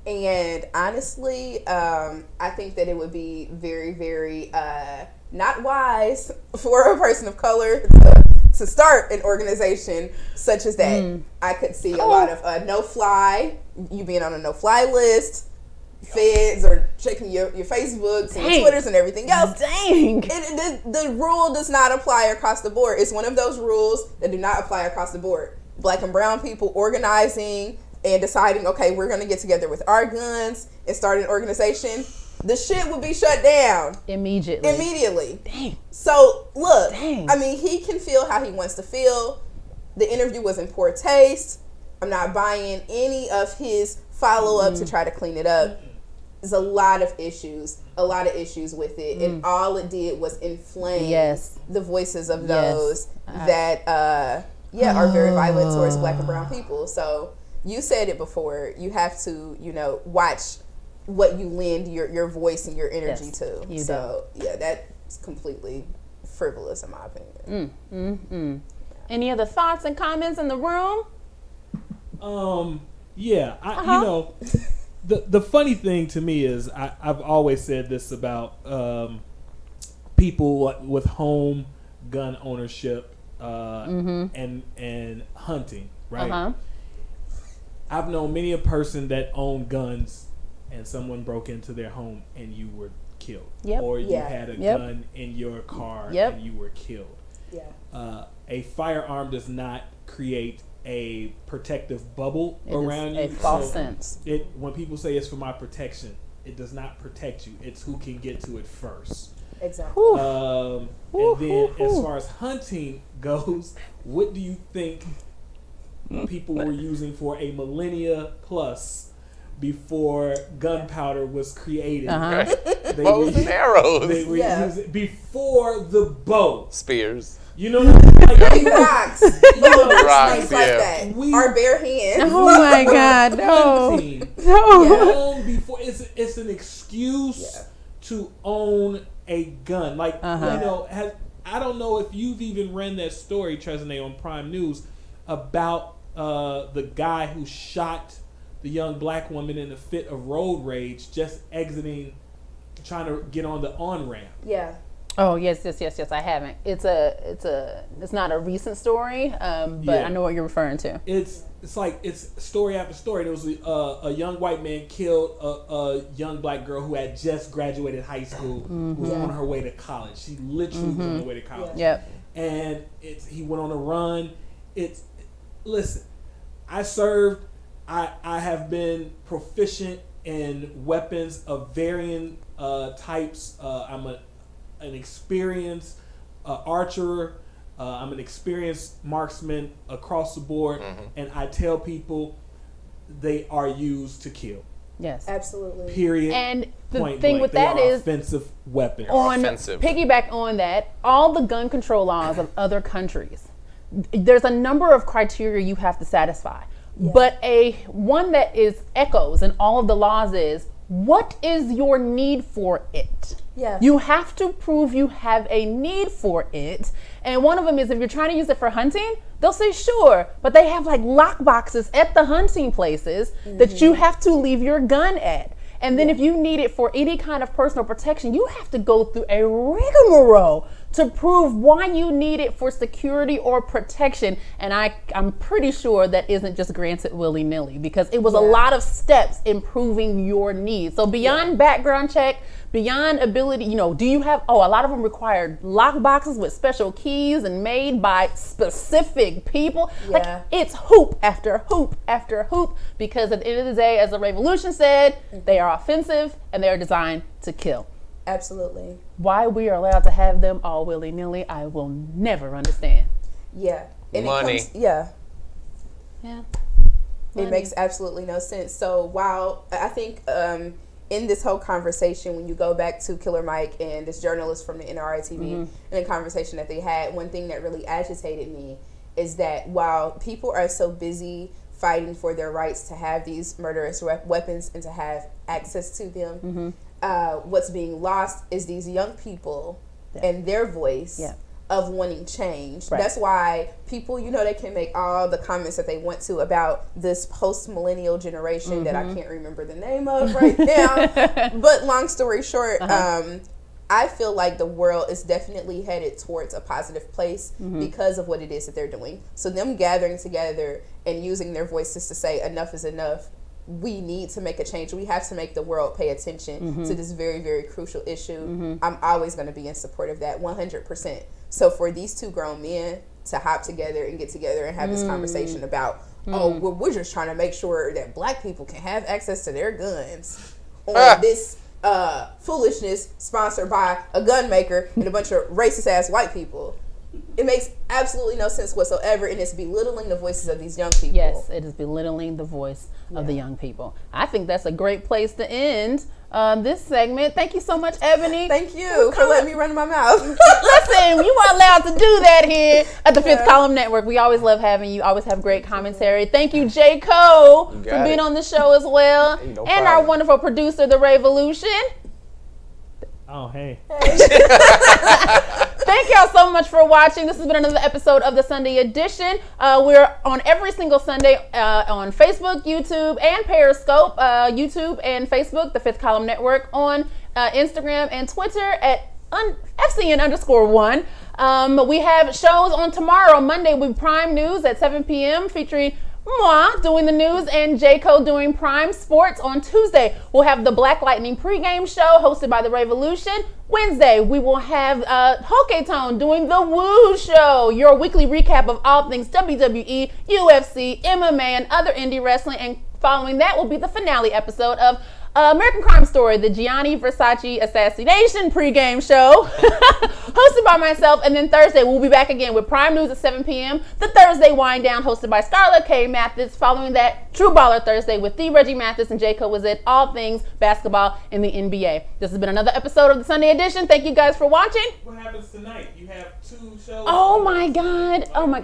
And honestly, I think that it would be very, very not wise for a person of color to start an organization such as that. I could see a lot of no-fly, you being on a no-fly list, feds or checking your Facebooks and Twitters and everything else. Dang. The rule does not apply across the board. It's one of those rules that do not apply across the board. Black and brown people organizing and deciding, okay, we're going to get together with our guns and start an organization. The shit would be shut down immediately. Dang. So look, I mean, he can feel how he wants to feel. The interview was in poor taste. I'm not buying any of his follow-up to try to clean it up. There's a lot of issues with it, and all it did was inflame the voices of those that are very violent towards black and brown people. So you said it before, you have to, watch what you lend your voice and your energy to. Yeah, that's completely frivolous in my opinion. Any other thoughts and comments in the room? The funny thing to me is I've always said this about people with home gun ownership and hunting, right? I've known many a person that owned guns and someone broke into their home and you were killed. Or you had a gun in your car and you were killed. A firearm does not create a protective bubble around you. A false sense. When people say it's for my protection, it does not protect you. It's who can get to it first. Exactly. And then as far as hunting goes, what do you think people were using for a millennia plus before gunpowder was created? Bows and arrows. They were using before the bow. Spears. You know what I mean? Rocks. Rocks, like that. Our bare hands. Oh my God, no. Before it's an excuse to own a gun. Like I don't know if you've even read that story, Tresnay, on Prime News about the guy who shot the young black woman in a fit of road rage, just exiting, trying to get on the on-ramp. Yeah. Oh yes, I haven't. It's not a recent story, but I know what you're referring to. It's story after story. There was a young white man killed a young black girl who had just graduated high school, who was on her way to college. She literally was on her way to college. And he went on a run. Listen, I served. I have been proficient in weapons of varying types. I'm an experienced archer. I'm an experienced marksman across the board, and I tell people they are used to kill. Yes, absolutely. Period. And the point thing blank. with They that are is offensive weapons. Piggyback on that, all the gun control laws of other countries, there's a number of criteria you have to satisfy. Yeah. But one that is echoes in all of the laws is, what is your need for it? Yeah. You have to prove you have a need for it. And one of them is, if you're trying to use it for hunting, they'll say sure, but they have like lock boxes at the hunting places that you have to leave your gun at. And then if you need it for any kind of personal protection, you have to go through a rigmarole to prove why you need it for security or protection. And I'm pretty sure that isn't just granted willy-nilly, because it was a lot of steps in proving your needs. So beyond background check, beyond ability, you know, do you have, a lot of them required lock boxes with special keys and made by specific people. Like, it's hoop after hoop after hoop, because at the end of the day, as the Revolution said, they are offensive and they are designed to kill. Absolutely. Why we are allowed to have them all willy-nilly, I will never understand. Yeah. And money. Yeah. Money. It makes absolutely no sense. So while I think in this whole conversation, when you go back to Killer Mike and this journalist from the NRA TV and the conversation that they had, one thing that really agitated me is that while people are so busy fighting for their rights to have these murderous weapons and to have access to them, what's being lost is these young people and their voice of wanting change. Right. That's why people, you know, they can make all the comments that they want to about this post-millennial generation that I can't remember the name of right now. But long story short, I feel like the world is definitely headed towards a positive place because of what it is that they're doing. So them gathering together and using their voices to say enough is enough, we need to make a change. We have to make the world pay attention to this very, very crucial issue. I'm always going to be in support of that 100%. So for these two grown men to hop together and get together and have this conversation about, we're just trying to make sure that black people can have access to their guns on this foolishness sponsored by a gun maker and a bunch of racist ass white people. It makes absolutely no sense whatsoever, and it's belittling the voices of these young people. Yes, it is belittling the voice of the young people. I think that's a great place to end this segment. Thank you so much, Ebony. Thank you for letting me run my mouth. Listen, you are allowed to do that here at the Fifth Column Network. We always love having you. Always have great commentary. Thank you, J. Cole, for being on the show as well. And our wonderful producer, The Revolution. Oh, hey. Thank y'all so much for watching. This has been another episode of the Sunday Edition. We're on every single Sunday on Facebook, YouTube, and Periscope. YouTube and Facebook, the Fifth Column Network. On Instagram and Twitter at FCN_1. We have shows on tomorrow. Monday, we Prime News at 7 p.m. featuring moi doing the news and J-Co doing Prime Sports. On Tuesday, we'll have the Black Lightning pregame show hosted by The Revolution. Wednesday, we will have Hoketone doing the Woo Show, your weekly recap of all things WWE, UFC, MMA, and other indie wrestling. And following that will be the finale episode of American Crime Story, the Gianni Versace assassination pregame show, hosted by myself. And then Thursday, we'll be back again with Prime News at 7 p.m. The Thursday Wind Down, hosted by Scarlett K. Mathis. Following that, True Baller Thursday with the Reggie Mathis and J-Co was it, all things basketball in the NBA. This has been another episode of the Sunday Edition. Thank you guys for watching. What happens tonight? You have 2 shows. Oh my God. Oh my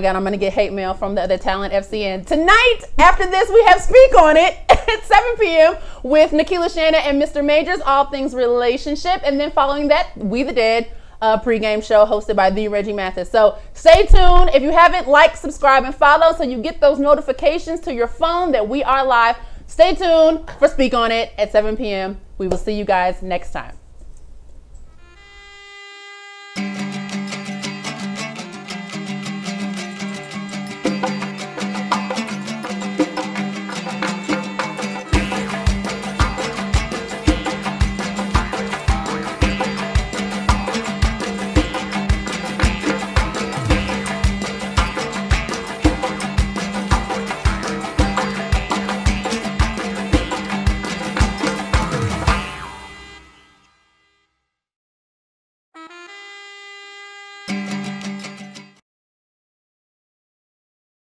God. I'm going to get hate mail from the other talent FCN. Tonight, after this, we have Speak On It at 7 p.m. with Nikila Shanna and Mr. Majors, all things relationship. And then following that, We the Dead pregame show hosted by the Reggie Mathis. So stay tuned. If you haven't, like, subscribe, and follow so you get those notifications to your phone that we are live. Stay tuned for Speak On It at 7 p.m. We will see you guys next time.